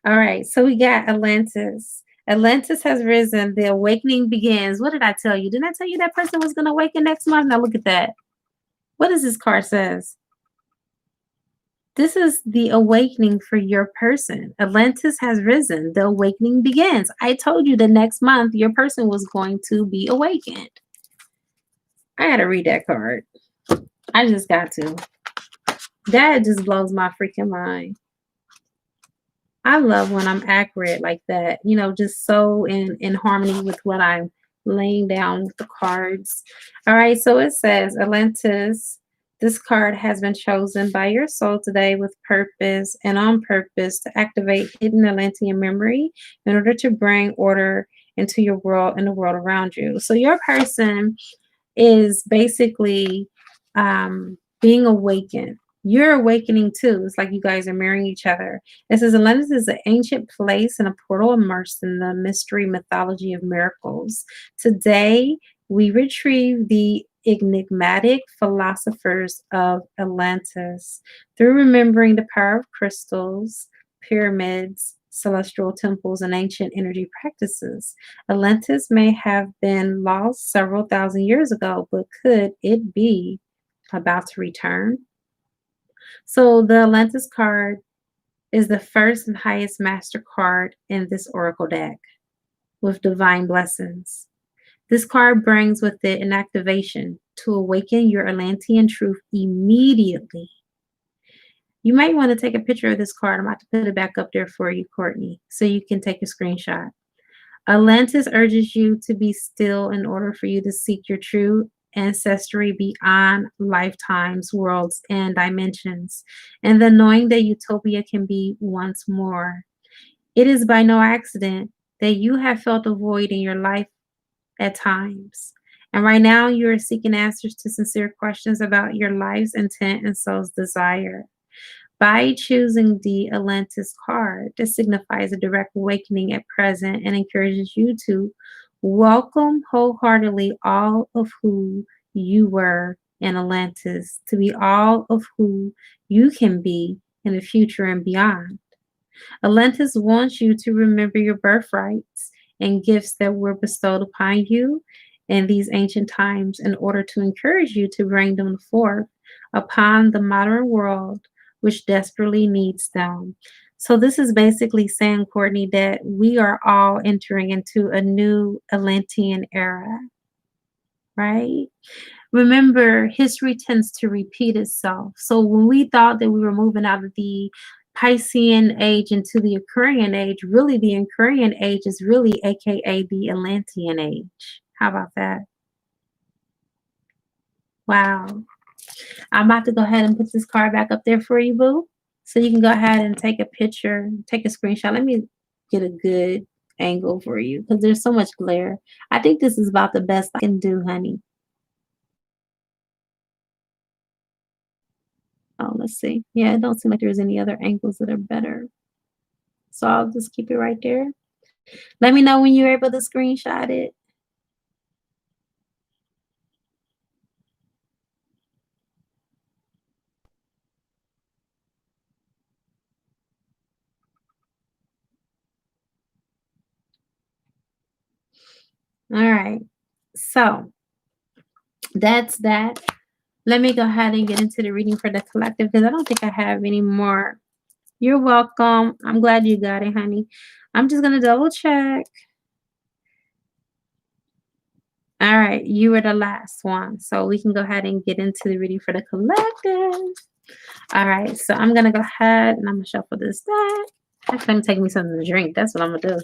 All right, so we got Atlantis. Atlantis has risen. The awakening begins. What did I tell you? Didn't I tell you that person was gonna awaken next month? Now look at that. What does this card says? This is the awakening for your person. Atlantis has risen. The awakening begins. I told you the next month your person was going to be awakened. I got to read that card. I just got to. That just blows my freaking mind. I love when I'm accurate like that. You know, just so in harmony with what I'm laying down with the cards. All right, so it says Atlantis. This card has been chosen by your soul today with purpose and on purpose to activate hidden Atlantean memory in order to bring order into your world and the world around you. So your person is basically being awakened. You're awakening too. It's like you guys are marrying each other. It says Atlantis is an ancient place and a portal immersed in the mystery mythology of miracles. Today, we retrieve the enigmatic philosophers of Atlantis through remembering the power of crystals, pyramids, celestial temples, and ancient energy practices. Atlantis may have been lost several thousand years ago, but could it be about to return? So the Atlantis card is the first and highest master card in this oracle deck with divine blessings. This card brings with it an activation to awaken your Atlantean truth immediately. You might want to take a picture of this card. I'm about to put it back up there for you, Courtney, so you can take a screenshot. Atlantis urges you to be still in order for you to seek your true ancestry beyond lifetimes, worlds, and dimensions, and the knowing that utopia can be once more. It is by no accident that you have felt a void in your life at times. And right now, you are seeking answers to sincere questions about your life's intent and soul's desire. By choosing the Atlantis card, this signifies a direct awakening at present and encourages you to welcome wholeheartedly all of who you were in Atlantis, to be all of who you can be in the future and beyond. Atlantis wants you to remember your birthrights and gifts that were bestowed upon you in these ancient times in order to encourage you to bring them forth upon the modern world, which desperately needs them. So, this is basically saying, Courtney, that we are all entering into a new Atlantean era, right? Remember, history tends to repeat itself. So when we thought that we were moving out of the Piscean age into the Aquarian age, really the Aquarian age is really AKA the Atlantean age. How about that? Wow. I'm about to go ahead and put this card back up there for you, boo. So you can go ahead and take a picture, take a screenshot. Let me get a good angle for you because there's so much glare. I think this is about the best I can do, honey. Oh, let's see. Yeah, it don't seem like there's any other angles that are better. So I'll just keep it right there. Let me know when you're able to screenshot it. All right. So that's that. Let me go ahead and get into the reading for the collective because I don't think I have any more. You're welcome. I'm glad you got it, honey. I'm just going to double check. All right. You were the last one. So we can go ahead and get into the reading for the collective. All right. So I'm going to go ahead and I'm going to shuffle this deck. Actually, I'm taking me something to drink. That's what I'm going to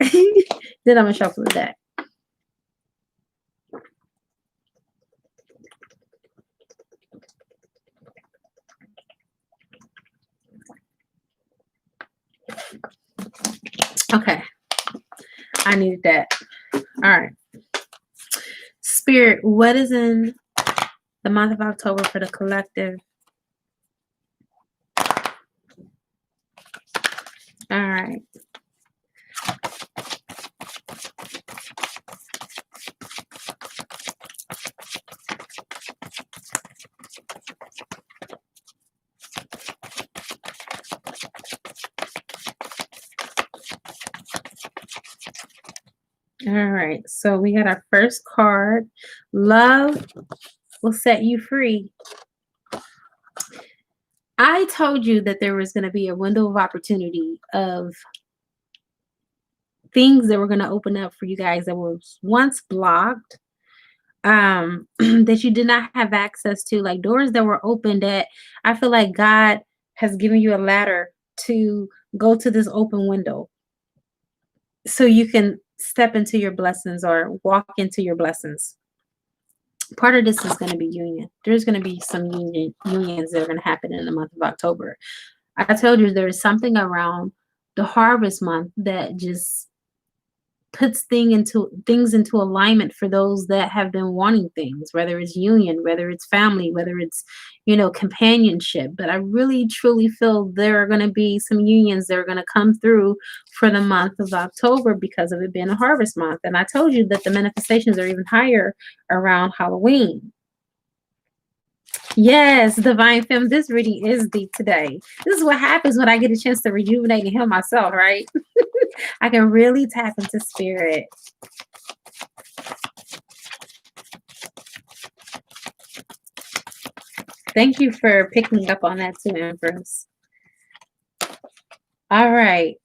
do. Then I'm going to shuffle the deck. Okay. I needed that. All right. Spirit, what is in the month of October for the collective? All right. All right. So we got our first card. Love will set you free. I told you that there was going to be a window of opportunity of things that were going to open up for you guys that was once blocked, that you did not have access to, like doors that were open that I feel like God has given you a ladder to go to this open window so you can step into your blessings or walk into your blessings. Part of this is going to be union. There's going to be some unions that are going to happen in the month of October. I told you there is something around the harvest month that just puts things into alignment for those that have been wanting things, whether it's union, whether it's family, whether it's companionship. But I really truly feel there are going to be some unions that are going to come through for the month of October because of it being a harvest month. And I told you that the manifestations are even higher around Halloween. Yes, divine femme. This reading is deep today. This is what happens when I get a chance to rejuvenate and heal myself, right? I can really tap into spirit. Thank you for picking up on that too, Empress. All right.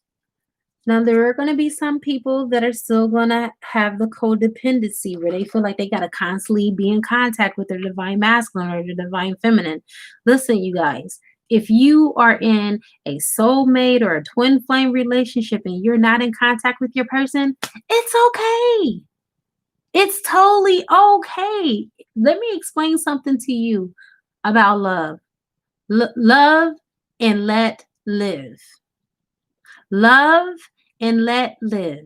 Now, there are going to be some people that are still going to have the codependency where they feel like they got to constantly be in contact with their divine masculine or their divine feminine. Listen, you guys, if you are in a soulmate or a twin flame relationship and you're not in contact with your person, it's okay. It's totally okay. Let me explain something to you about love. Love and let live. Love and let live.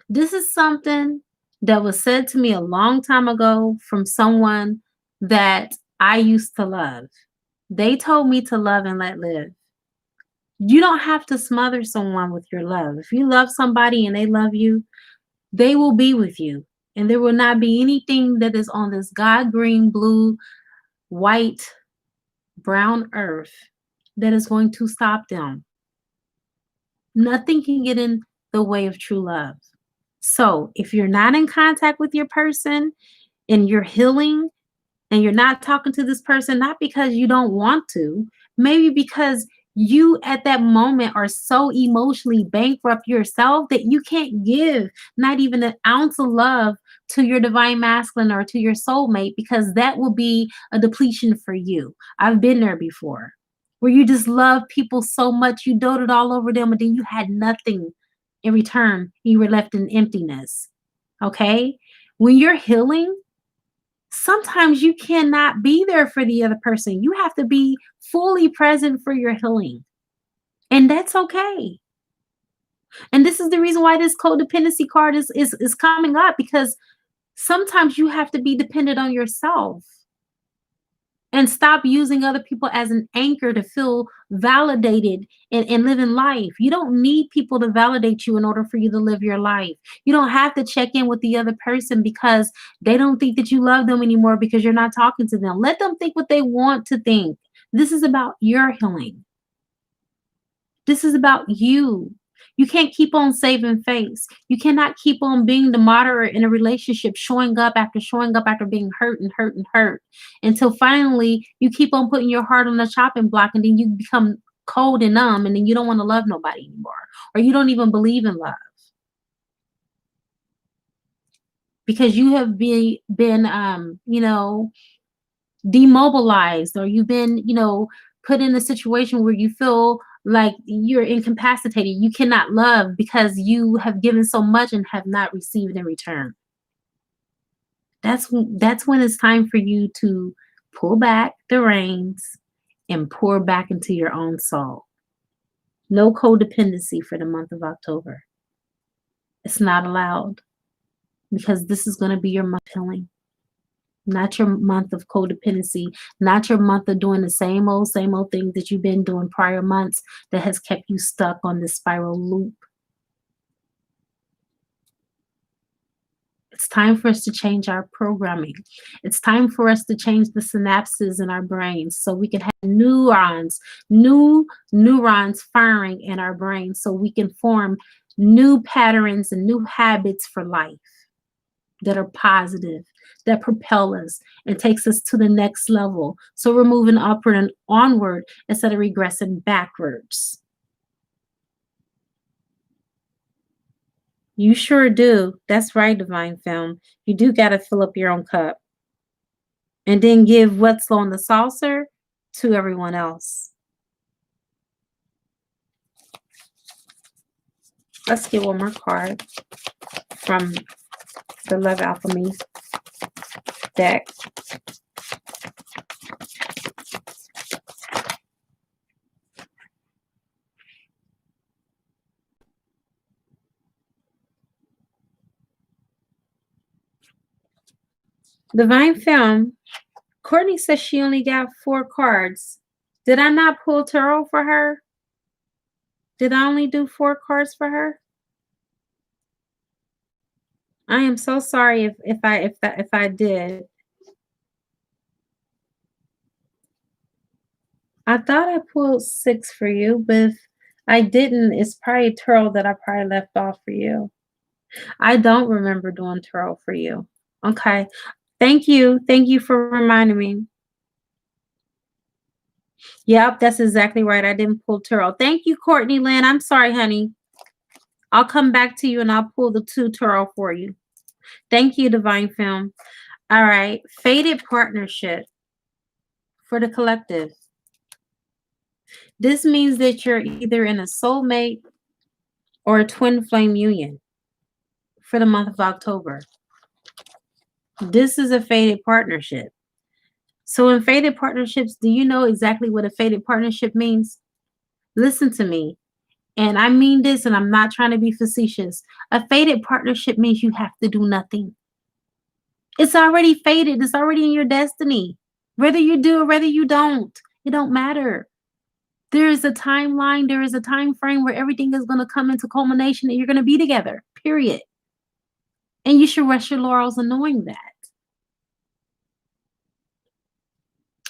This is something that was said to me a long time ago from someone that I used to love. They told me to love and let live. You don't have to smother someone with your love. If you love somebody and they love you, they will be with you. And there will not be anything that is on this God green, blue, white, brown earth that is going to stop them. Nothing can get in the way of true love. So if you're not in contact with your person and you're healing and you're not talking to this person, not because you don't want to, maybe because you at that moment are so emotionally bankrupt yourself that you can't give not even an ounce of love to your divine masculine or to your soulmate, because that will be a depletion for you. I've been there before, where you just love people so much, you doted all over them, and then you had nothing in return. You were left in emptiness. Okay? When you're healing, sometimes you cannot be there for the other person. You have to be fully present for your healing. And that's okay. And this is the reason why this codependency card is coming up, because sometimes you have to be dependent on yourself and stop using other people as an anchor to feel validated and live in life. You don't need people to validate you in order for you to live your life. You don't have to check in with the other person because they don't think that you love them anymore because you're not talking to them. Let them think what they want to think. This is about your healing. This is about you. You can't keep on saving face. You cannot keep on being the moderate in a relationship, showing up after being hurt and hurt and hurt, until finally you keep on putting your heart on the chopping block, and then you become cold and numb, and then you don't want to love nobody anymore, or you don't even believe in love because you have been demobilized, or you've been, put in a situation where you feel like you're incapacitated. You cannot love because you have given so much and have not received in return. That's when it's time for you to pull back the reins and pour back into your own soul. No codependency for the month of October. It's not allowed, because this is going to be your month of healing. Not your month of codependency, not your month of doing the same old things that you've been doing prior months that has kept you stuck on this spiral loop. It's time for us to change our programming. It's time for us to change the synapses in our brains so we can have new neurons firing in our brains, so we can form new patterns and new habits for life that are positive, that propel us and takes us to the next level. So we're moving upward and onward instead of regressing backwards. You sure do. That's right, Divine Femme. You do got to fill up your own cup and then give what's on the saucer to everyone else. Let's get one more card from the Love Alchemy deck. Divine Femme, Courtney says she only got 4 cards. Did I not pull tarot for her? Did I only do 4 cards for her? I am so sorry if I did. I thought I pulled 6 for you, but if I didn't, it's probably tarot that I probably left off for you. I don't remember doing tarot for you. Okay. Thank you. Thank you for reminding me. Yep, that's exactly right. I didn't pull tarot. Thank you, Courtney Lynn. I'm sorry, honey. I'll come back to you and I'll pull the 2 tarot for you. Thank you, Divine Femme. All right. Fated partnership for the collective. This means that you're either in a soulmate or a twin flame union for the month of October. This is a fated partnership. So in fated partnerships, do you know exactly what a fated partnership means? Listen to me. And I mean this, and I'm not trying to be facetious. A fated partnership means you have to do nothing. It's already fated. It's already in your destiny. Whether you do or whether you don't, it don't matter. There is a timeline, there is a time frame where everything is going to come into culmination and you're going to be together. Period. And you should rest your laurels in knowing that.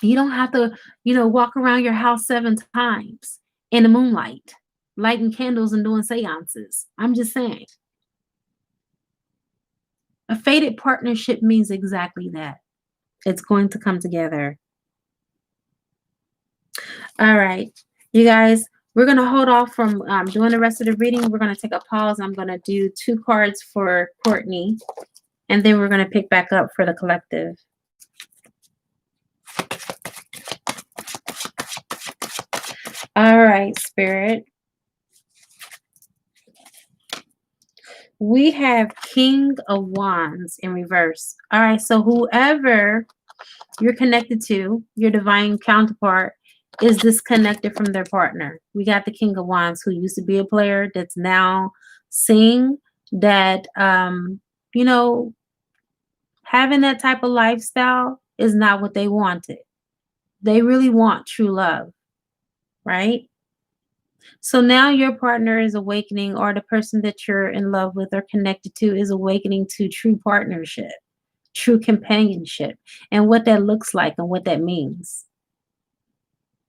You don't have to, walk around your house 7 times in the moonlight, lighting candles and doing seances. I'm just saying. A fated partnership means exactly that. It's going to come together. All right. You guys, we're going to hold off from doing the rest of the reading. We're going to take a pause. I'm going to do 2 cards for Courtney, and then we're going to pick back up for the collective. All right, Spirit. We have King of Wands in reverse. All right, so whoever you're connected to, your divine counterpart, is disconnected from their partner. We got the King of Wands, who used to be a player that's now seeing that, having that type of lifestyle is not what they wanted. They really want true love, right? So now your partner is awakening, or the person that you're in love with or connected to is awakening to true partnership, true companionship, and what that looks like and what that means.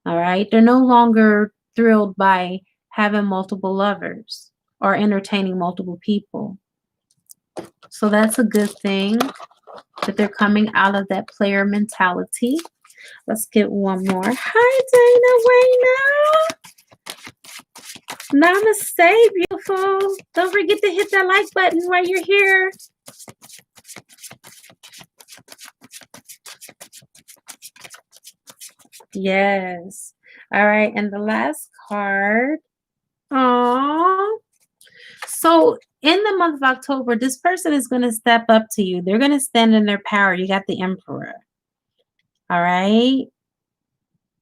All right. They're no longer thrilled by having multiple lovers or entertaining multiple people. So that's a good thing that they're coming out of that player mentality. Let's get one more. Hi, Dana Wayna. Namaste, beautiful. Don't forget to hit that like button while you're here. Yes. All right. And the last card. Aww. So in the month of October, this person is going to step up to you. They're going to stand in their power. You got the Emperor. All right.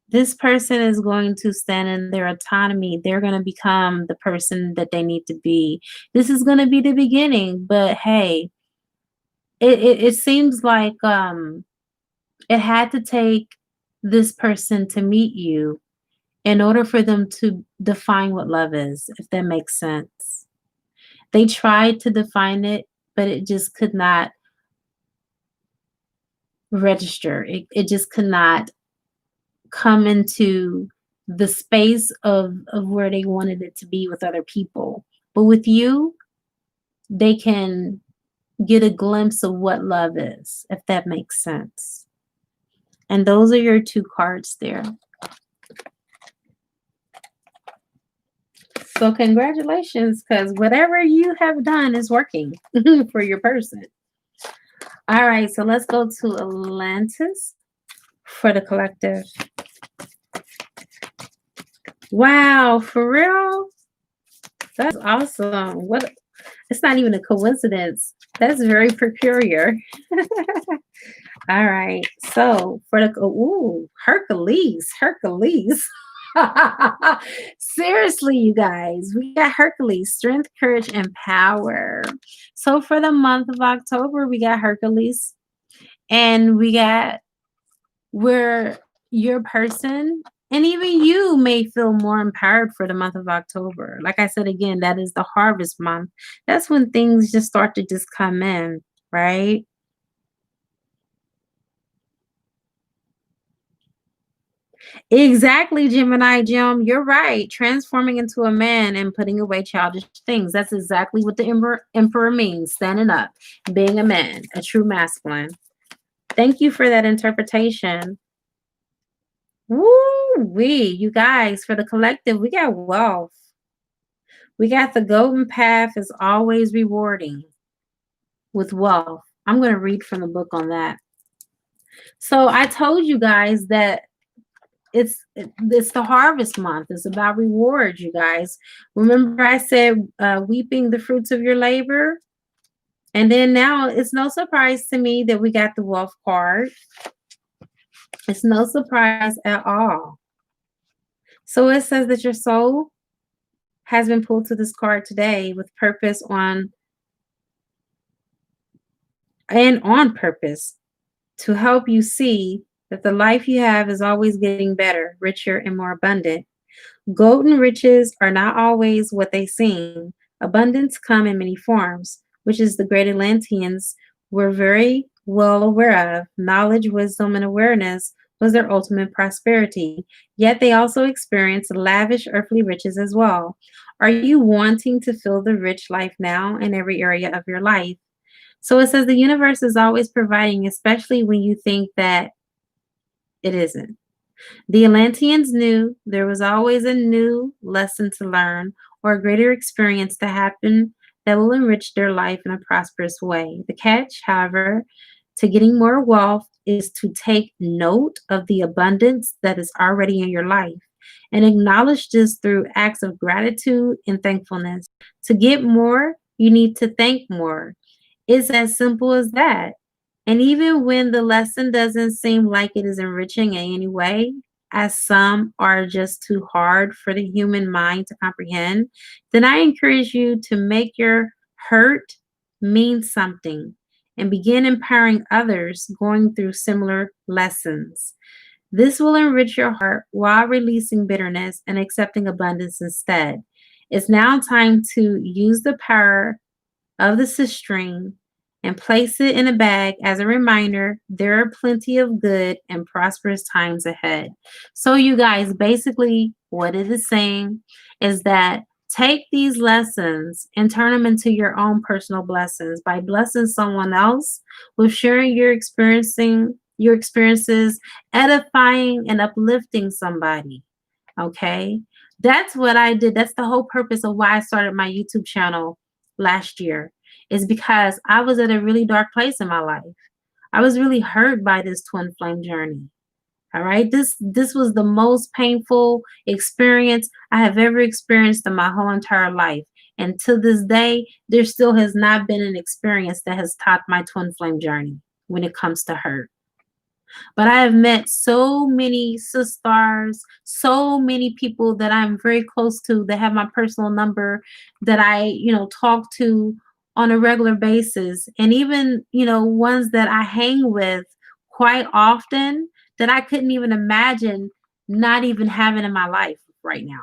This person is going to stand in their autonomy. They're going to become the person that they need to be. This is going to be the beginning, but hey, it seems like it had to take this person to meet you in order for them to define what love is, if that makes sense. They tried to define it, but it just could not register. It just could not come into the space of where they wanted it to be with other people. But with you, they can get a glimpse of what love is, if that makes sense. And those are your 2 cards there. So congratulations, because whatever you have done is working for your person. All right, so let's go to Atlantis for the collective. Wow, for real? That's awesome. What? It's not even a coincidence. That's very peculiar. All right. So for the Hercules. Seriously, you guys, we got Hercules, strength, courage, and power. So for the month of October, we got Hercules, and we got where your person and even you may feel more empowered for the month of October. Like I said again, that is the harvest month. That's when things just start to just come in, right? Exactly, Gemini Jim. You're right. Transforming into a man and putting away childish things. That's exactly what the emperor means. Standing up, being a man, a true masculine. Thank you for that interpretation. Woo-wee, you guys, for the collective, we got wealth. We got the golden path is always rewarding with wealth. I'm going to read from the book on that. So I told you guys that it's the harvest month. It's about rewards, you guys. Remember I said weeping the fruits of your labor? And then now it's no surprise to me that we got the wealth card. It's no surprise at all. So it says that your soul has been pulled to this card today with purpose on purpose to help you see that the life you have is always getting better, richer, and more abundant. Golden riches are not always what they seem. Abundance come in many forms, which is the great Atlanteans were very well aware of. Knowledge, wisdom, and awareness was their ultimate prosperity. Yet they also experienced lavish earthly riches as well. Are you wanting to feel the rich life now in every area of your life? So it says the universe is always providing, especially when you think that it isn't. The Atlanteans knew there was always a new lesson to learn or a greater experience to happen that will enrich their life in a prosperous way. The catch, however, to getting more wealth is to take note of the abundance that is already in your life and acknowledge this through acts of gratitude and thankfulness. To get more, you need to thank more. It's as simple as that. And even when the lesson doesn't seem like it is enriching in any way, as some are just too hard for the human mind to comprehend, then I encourage you to make your hurt mean something and begin empowering others going through similar lessons. This will enrich your heart while releasing bitterness and accepting abundance instead. It's now time to use the power of the string and place it in a bag as a reminder there are plenty of good and prosperous times ahead. So, you guys, basically, what it is saying is that take these lessons and turn them into your own personal blessings by blessing someone else with sharing your experiences, edifying and uplifting somebody. Okay. That's what I did. That's the whole purpose of why I started my YouTube channel last year, is because I was at a really dark place in my life. I was really hurt by this twin flame journey. All right. This was the most painful experience I have ever experienced in my whole entire life. And to this day, there still has not been an experience that has topped my twin flame journey when it comes to hurt. But I have met so many sisters, so many people that I'm very close to that have my personal number that I talk to on a regular basis. And even, ones that I hang with quite often that I couldn't even imagine not even having in my life right now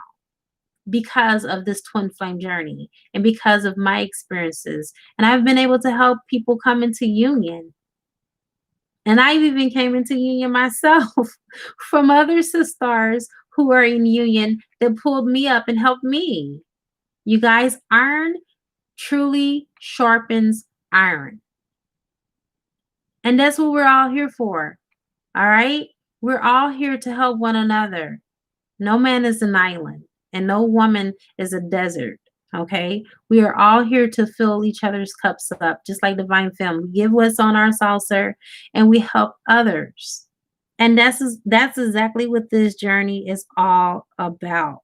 because of this twin flame journey and because of my experiences. And I've been able to help people come into union, and I even came into union myself from other sisters who are in union that pulled me up and helped me. You guys, iron truly sharpens iron. And that's what we're all here for. All right? We're all here to help one another. No man is an island, and no woman is a desert. Okay, we are all here to fill each other's cups up, just like Divine Femme. We give what's on our saucer, and we help others. And that's exactly what this journey is all about.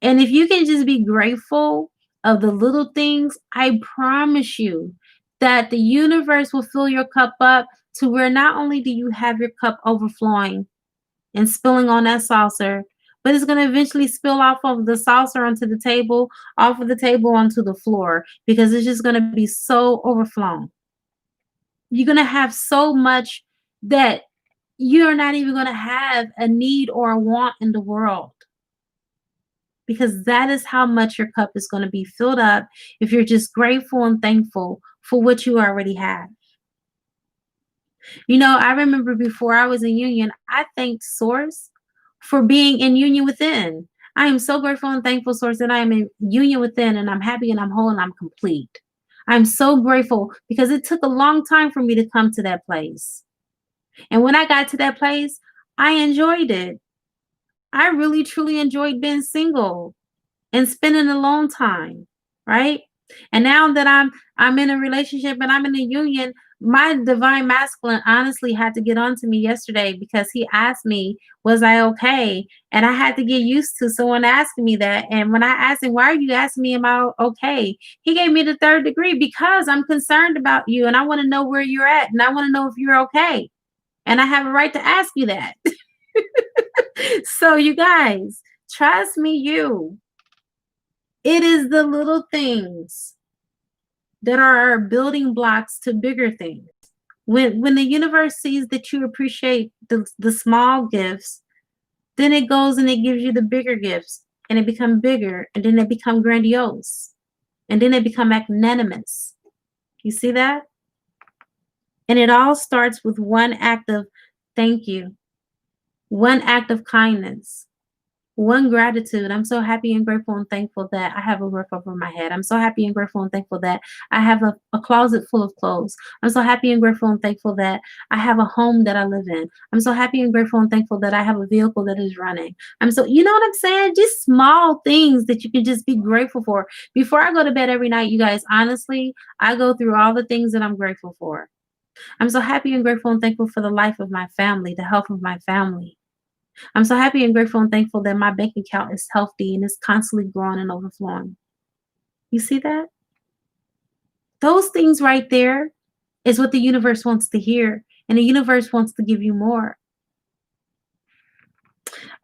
And if you can just be grateful of the little things, I promise you that the universe will fill your cup up to where not only do you have your cup overflowing and spilling on that saucer, but it's going to eventually spill off of the saucer onto the table, off of the table onto the floor, because it's just going to be so overflown. You're going to have so much that you're not even going to have a need or a want in the world, because that is how much your cup is going to be filled up if you're just grateful and thankful for what you already have. I remember before I was in union, I thanked Source for being in union within. I am so grateful and thankful, Source, that I am in union within and I'm happy and I'm whole and I'm complete. I'm so grateful because it took a long time for me to come to that place. And when I got to that place, I enjoyed it. I really, truly enjoyed being single and spending alone time, right? And now that I'm in a relationship and I'm in a union, My divine masculine honestly had to get on to me yesterday because he asked me, was I okay? And I had to get used to someone asking me that. And when I asked him, why are you asking me, am I okay? He gave me the third degree because I'm concerned about you and I want to know where you're at and I want to know if you're okay. And I have a right to ask you that. So, you guys, trust me, it is the little things that are our building blocks to bigger things. When the universe sees that you appreciate the small gifts, then it goes and it gives you the bigger gifts and it become bigger and then they become grandiose and then they become magnanimous. You see that? And it all starts with one act of thank you, one act of kindness, one gratitude. I'm so happy and grateful and thankful that I have a roof over my head. I'm so happy and grateful and thankful that I have a closet full of clothes. I'm so happy and grateful and thankful that I have a home that I live in. I'm so happy and grateful and thankful that I have a vehicle that is running. You know what I'm saying? Just small things that you can just be grateful for. Before I go to bed every night, you guys, honestly, I go through all the things that I'm grateful for. I'm so happy and grateful and thankful for the life of my family, the health of my family. I'm so happy and grateful and thankful that my bank account is healthy and is constantly growing and overflowing. You see that? Those things right there is what the universe wants to hear, and the universe wants to give you more.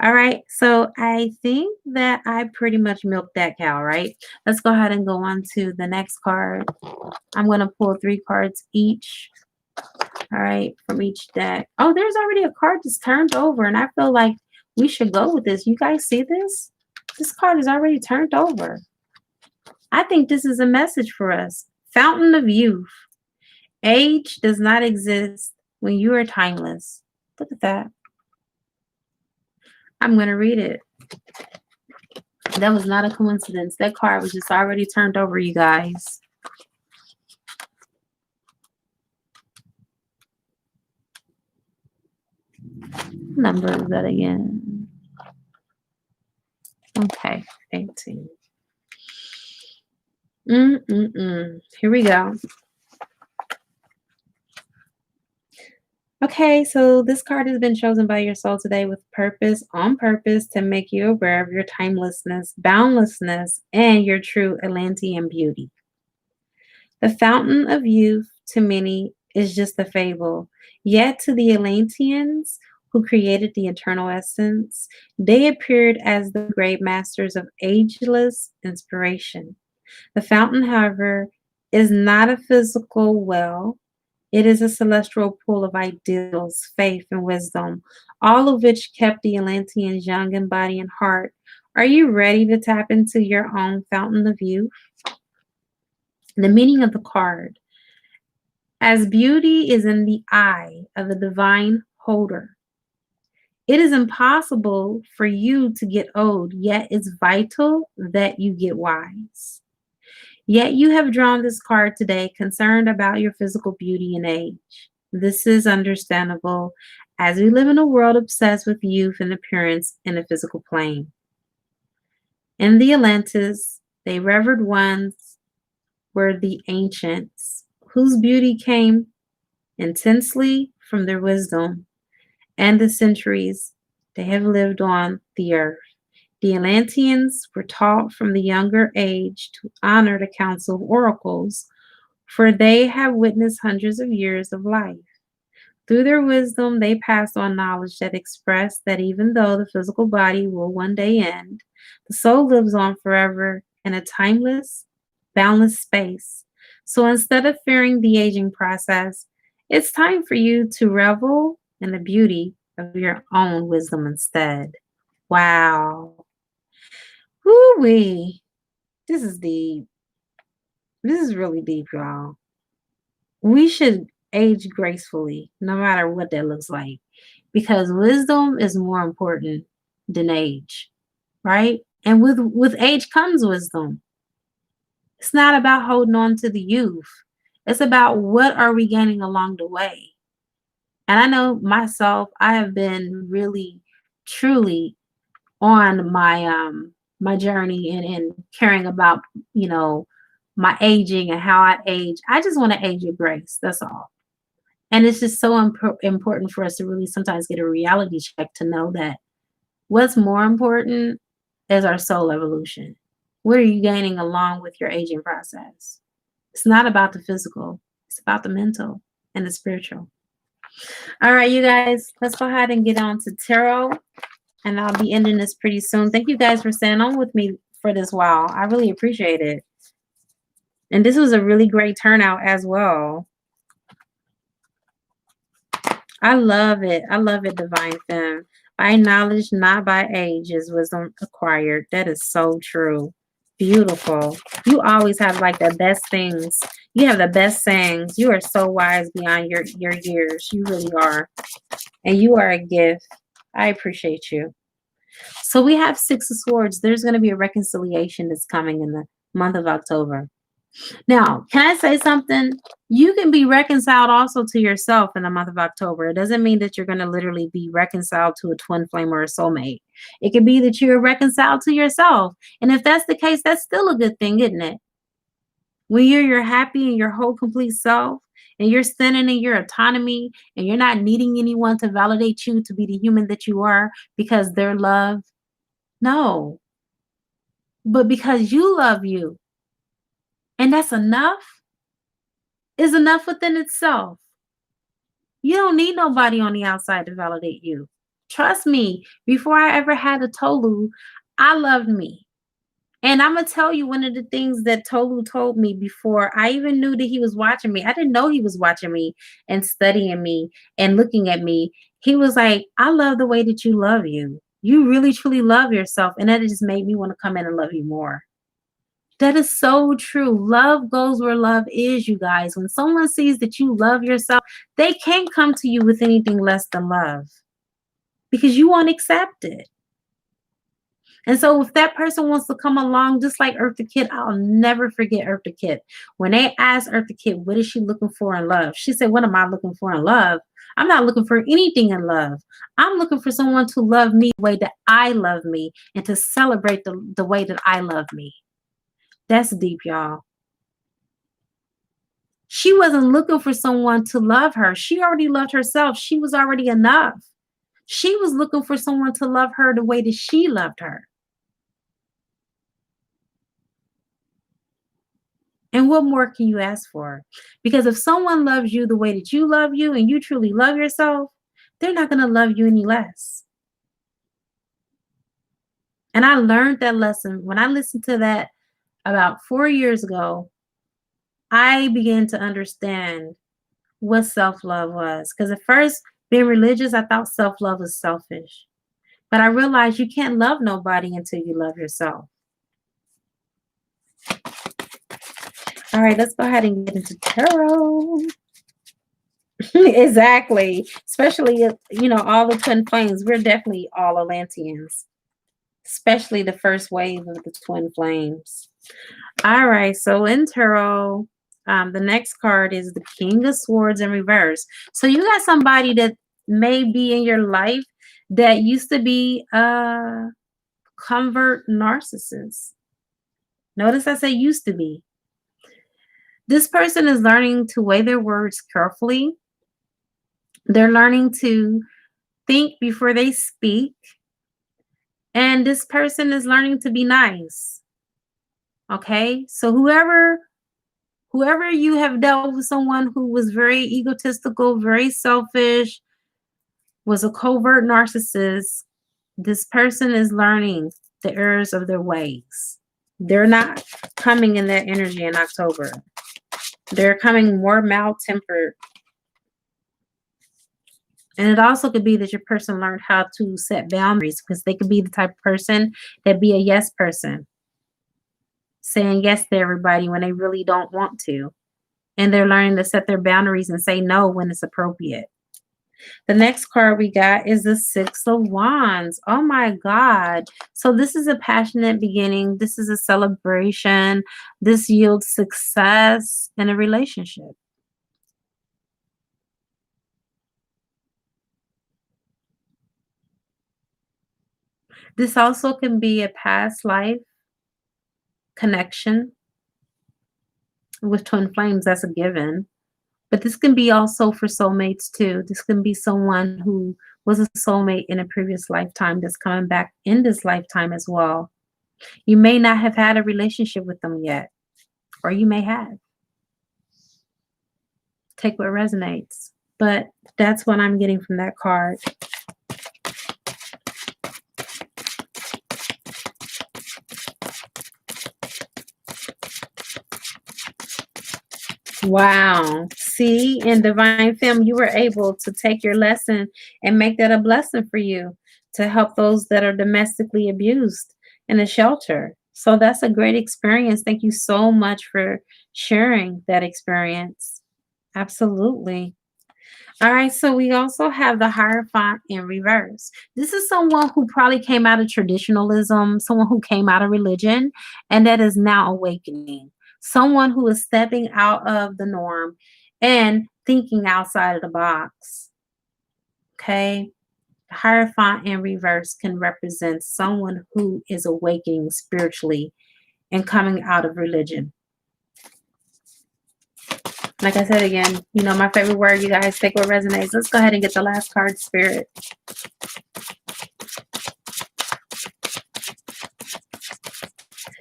All right, so I think that I pretty much milked that cow, right? Let's go ahead and go on to the next card. I'm going to pull 3 cards each. All right, from each deck. Oh, there's already a card that's turned over, and I feel like we should go with this. You guys see this? This card is already turned over. I think this is a message for us. Fountain of youth. Age does not exist when you are timeless. Look at that. I'm going to read it. That was not a coincidence. That card was just already turned over, you guys. What number is that again? Okay, 18. Here we go. Okay, so this card has been chosen by your soul today with purpose, on purpose, to make you aware of your timelessness, boundlessness, and your true Atlantean beauty. The fountain of youth to many is just a fable, yet to the Atlanteans who created the eternal essence, they appeared as the great masters of ageless inspiration. The fountain, however, is not a physical well. It is a celestial pool of ideals, faith, and wisdom, all of which kept the Atlanteans young in body and heart. Are you ready to tap into your own fountain of youth? The meaning of the card: as beauty is in the eye of the divine holder, it is impossible for you to get old, yet it's vital that you get wise. Yet you have drawn this card today concerned about your physical beauty and age. This is understandable as we live in a world obsessed with youth and appearance in the physical plane. In the Atlantis, they revered ones were the ancients, whose beauty came intensely from their wisdom and the centuries they have lived on the earth. The Atlanteans were taught from the younger age to honor the council of oracles, for they have witnessed hundreds of years of life. Through their wisdom, they passed on knowledge that expressed that even though the physical body will one day end, the soul lives on forever in a timeless, boundless space. So instead of fearing the aging process, it's time for you to revel in the beauty of your own wisdom instead. Wow. Woo-wee. This is deep. This is really deep, y'all. We should age gracefully, no matter what that looks like, because wisdom is more important than age, right? And with age comes wisdom. It's not about holding on to the youth. It's about what are we gaining along the way. And I know myself, I have been really, truly on my journey and caring about, you know, my aging and how I age. I just want to age with grace. That's all. And it's just so important for us to really sometimes get a reality check to know that what's more important is our soul evolution. What are you gaining along with your aging process? It's not about the physical, it's about the mental and the spiritual. All right, you guys, let's go ahead and get on to tarot, and I'll be ending this pretty soon. Thank you guys for staying on with me for this while. I really appreciate it. And this was a really great turnout as well. I love it. I love it, Divine Femme. By knowledge, not by age, is wisdom acquired. That is so true. Beautiful. You always have like the best things. You have the best sayings. You are so wise beyond your years. You really are. And you are a gift. I appreciate you. So we have Six of Swords. There's going to be a reconciliation that's coming in the month of October. Now, can I say something? You can be reconciled also to yourself in the month of October. It doesn't mean that you're going to literally be reconciled to a twin flame or a soulmate. It could be that you're reconciled to yourself. And if that's the case, that's still a good thing, isn't it? When you're happy in your whole complete self and you're standing in your autonomy and you're not needing anyone to validate you to be the human that you are because they're love. No, but because you love you. And that's enough, is enough within itself. You don't need nobody on the outside to validate you. Trust me, before I ever had a Tolu, I loved me. And I'm going to tell you one of the things that Tolu told me before I even knew that he was watching me. I didn't know he was watching me and studying me and looking at me. He was like, I love the way that you love you. You really, truly love yourself. And that just made me want to come in and love you more. That is so true. Love goes where love is, you guys. When someone sees that you love yourself, they can't come to you with anything less than love because you won't accept it. And so if that person wants to come along, just like Eartha Kitt, I'll never forget Eartha Kitt. When they asked Eartha Kitt, what is she looking for in love? She said, what am I looking for in love? I'm not looking for anything in love. I'm looking for someone to love me the way that I love me and to celebrate the way that I love me. That's deep, y'all. She wasn't looking for someone to love her. She already loved herself. She was already enough. She was looking for someone to love her the way that she loved her. And what more can you ask for? Because if someone loves you the way that you love you and you truly love yourself, they're not going to love you any less. And I learned that lesson when I listened to that about 4 years ago. I began to understand what self-love was. Because at first, being religious, I thought self-love was selfish. But I realized you can't love nobody until you love yourself. All right, let's go ahead and get into tarot. Exactly. Especially, all the twin flames. We're definitely all Atlanteans. Especially the first wave of the twin flames. All right, so in tarot, the next card is the King of Swords in reverse. So you got somebody that may be in your life that used to be a convert narcissist. Notice I say used to be. This person is learning to weigh their words carefully. They're learning to think before they speak. And this person is learning to be nice. Okay? So whoever you have dealt with someone who was very egotistical, very selfish, was a covert narcissist, this person is learning the errors of their ways. They're not coming in that energy in October. They're coming more mild-tempered. And it also could be that your person learned how to set boundaries, because they could be the type of person that be a yes person, saying yes to everybody when they really don't want to. And they're learning to set their boundaries and say no when it's appropriate. The next card we got is the Six of Wands. Oh my God. So this is a passionate beginning. This is a celebration. This yields success in a relationship. This also can be a past life connection with twin flames. That's a given. But this can be also for soulmates too. This can be someone who was a soulmate in a previous lifetime that's coming back in this lifetime as well. You may not have had a relationship with them yet, or you may have. Take what resonates. But that's what I'm getting from that card. Wow. See, in Divine Film, you were able to take your lesson and make that a blessing for you to help those that are domestically abused in a shelter. So that's a great experience. Thank you so much for sharing that experience. Absolutely. All right, so we also have the Hierophant in reverse. This is someone who probably came out of traditionalism, someone who came out of religion, and that is now awakening. Someone who is stepping out of the norm and thinking outside of the box. Okay. The Hierophant in reverse can represent someone who is awakening spiritually and coming out of religion. Like I said again, you know, my favorite word, you guys, take what resonates. Let's go ahead and get the last card, Spirit.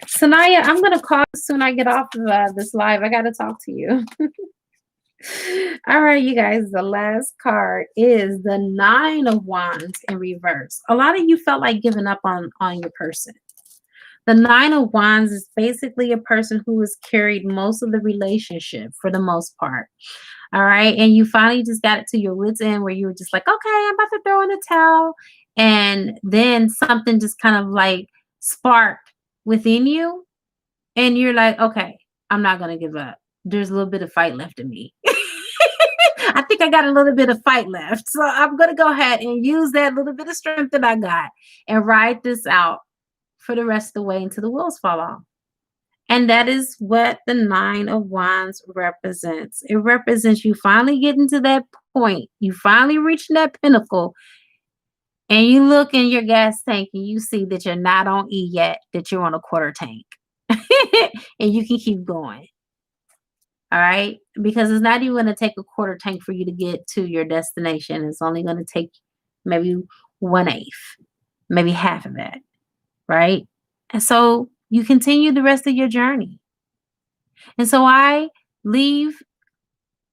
Sanaya, I'm going to call as soon as I get off of this live. I got to talk to you. All right, you guys, the last card is the Nine of Wands in reverse. A lot of you felt like giving up on your person. The Nine of Wands is basically a person who has carried most of the relationship for the most part. All right. And you finally just got it to your wits' end where you were just like, okay, I'm about to throw in a towel. And then something just kind of like sparked within you. And you're like, okay, I'm not going to give up. There's a little bit of fight left in me. I think I got a little bit of fight left. So I'm going to go ahead and use that little bit of strength that I got and ride this out for the rest of the way until the wheels fall off. And that is what the Nine of Wands represents. It represents you finally getting to that point. You finally reaching that pinnacle. And you look in your gas tank and you see that you're not on E yet, that you're on a quarter tank. And you can keep going. All right. Because it's not even going to take a quarter tank for you to get to your destination. It's only going to take maybe 1/8, maybe half of that. Right. And so you continue the rest of your journey. And so I leave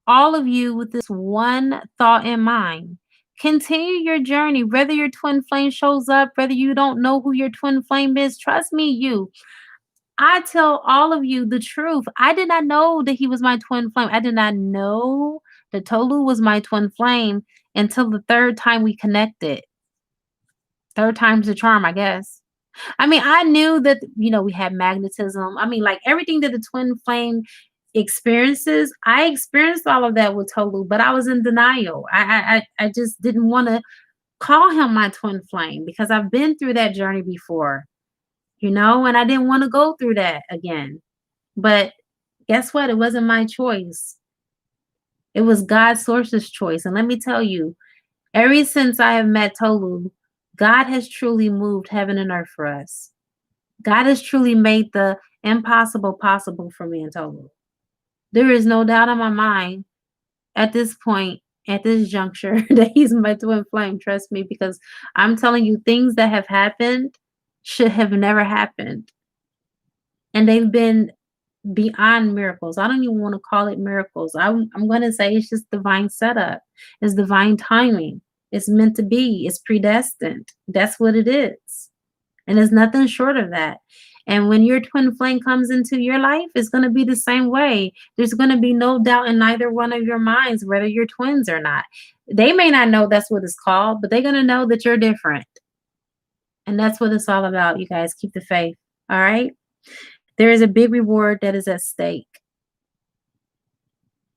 all of you with this one thought in mind. Continue your journey, whether your twin flame shows up, whether you don't know who your twin flame is. Trust me, I tell all of you the truth. I did not know that he was my twin flame. I did not know that Tolu was my twin flame until the third time we connected. Third time's the charm, I guess. I mean, I knew that, we had magnetism. I mean, like everything that the twin flame experiences, I experienced all of that with Tolu, but I was in denial. I just didn't want to call him my twin flame because I've been through that journey before, and I didn't want to go through that again. But guess what? It wasn't my choice. It was God's source's choice. And let me tell you, ever since I have met Tolu, God has truly moved heaven and earth for us. God has truly made the impossible possible for me and Tolu. There is no doubt in my mind at this point, at this juncture, that he's my twin flame. Trust me, because I'm telling you, things that have happened should have never happened. And they've been beyond miracles. I don't even want to call it miracles. I'm going to say it's just divine setup. It's divine timing. It's meant to be. It's predestined. That's what it is. And there's nothing short of that. And when your twin flame comes into your life, it's going to be the same way. There's going to be no doubt in neither one of your minds whether you're twins or not. They may not know that's what it's called, but they're going to know that you're different. And that's what it's all about, you guys. Keep the faith. All right? There is a big reward that is at stake.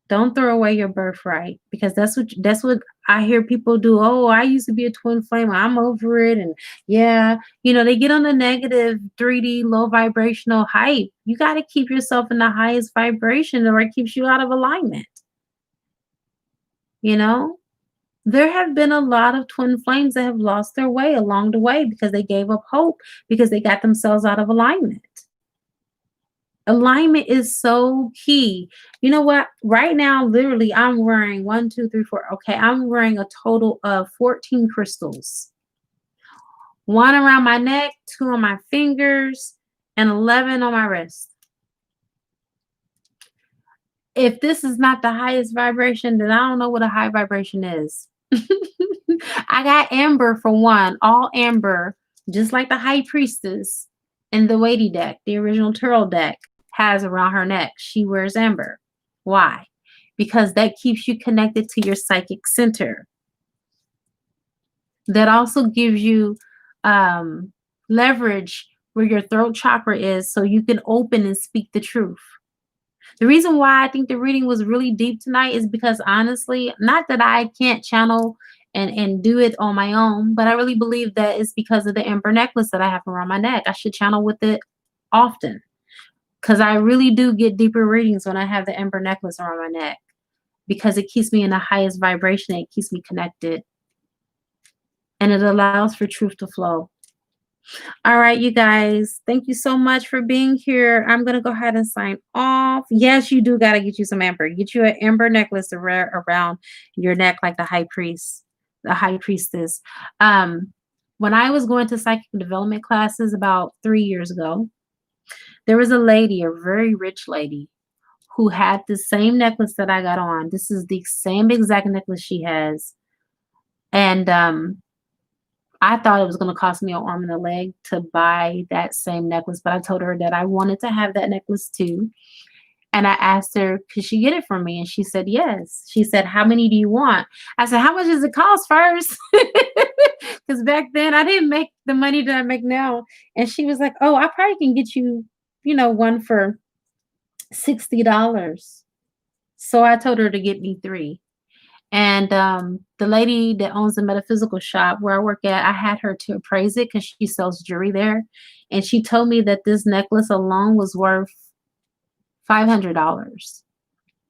Don't throw away your birthright, because that's what I hear people do. Oh, I used to be a twin flame. I'm over it. And yeah, they get on the negative 3D low vibrational hype. You got to keep yourself in the highest vibration or it keeps you out of alignment. There have been a lot of twin flames that have lost their way along the way because they gave up hope, because they got themselves out of alignment. Alignment is so key. You know what? Right now, literally, I'm wearing one, two, three, four. Okay, I'm wearing a total of 14 crystals. One around my neck, two on my fingers, and 11 on my wrist. If this is not the highest vibration, then I don't know what a high vibration is. I got amber for one, all amber, just like the high priestess in the weighty deck, the original tarot deck has around her neck. She wears amber. Why? Because that keeps you connected to your psychic center. That also gives you leverage where your throat chakra is so you can open and speak the truth. The reason why I think the reading was really deep tonight is because honestly, not that I can't channel and do it on my own, but I really believe that it's because of the amber necklace that I have around my neck. I should channel with it often because I really do get deeper readings when I have the amber necklace around my neck because it keeps me in the highest vibration. It keeps me connected and it allows for truth to flow. All right, you guys, thank you so much for being here. I'm going to go ahead and sign off. Yes, you do got to get you some amber. Get you an amber necklace to wear around your neck like the high priest, the high priestess. When I was going to psychic development classes about 3 years ago, there was a lady, a very rich lady, who had the same necklace that I got on. This is the same exact necklace she has. And I thought it was going to cost me an arm and a leg to buy that same necklace, but I told her that I wanted to have that necklace too. And I asked her, could she get it from me? And she said, yes. She said, how many do you want? I said, how much does it cost first? Because back then I didn't make the money that I make now. And she was like, oh, I probably can get you, one for $60. So I told her to get me three. And the lady that owns the metaphysical shop where I work at, I had her to appraise it because she sells jewelry there. And she told me that this necklace alone was worth $500. It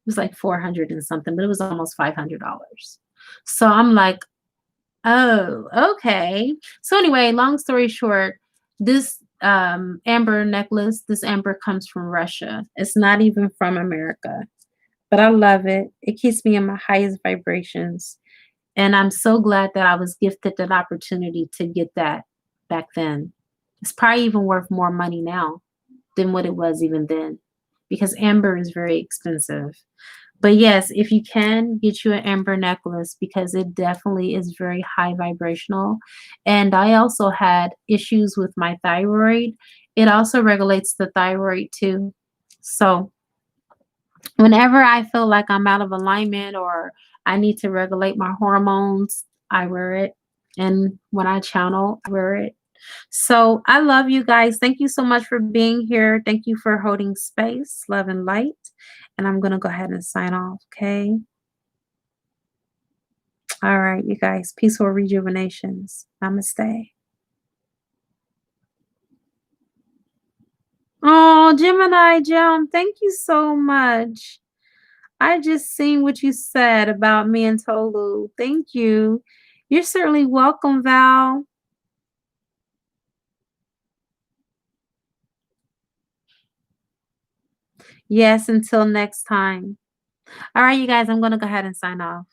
was like 400 and something, but it was almost $500. So I'm like, oh, okay. So anyway, long story short, this amber necklace, this amber comes from Russia. It's not even from America, but I love it. It keeps me in my highest vibrations. And I'm so glad that I was gifted that opportunity to get that back then. It's probably even worth more money now than what it was even then because amber is very expensive. But yes, if you can get you an amber necklace because it definitely is very high vibrational. And I also had issues with my thyroid. It also regulates the thyroid too. So whenever I feel like I'm out of alignment or I need to regulate my hormones, I wear it. And when I channel, I wear it. So I love you guys. Thank you so much for being here. Thank you for holding space, love, and light. And I'm going to go ahead and sign off. Okay. All right, you guys. Peaceful rejuvenations. Namaste. Oh, Gemini Gem, thank you so much. I just seen what you said about me and Tolu. Thank you. You're certainly welcome, Val. Yes, until next time. All right, you guys, I'm going to go ahead and sign off.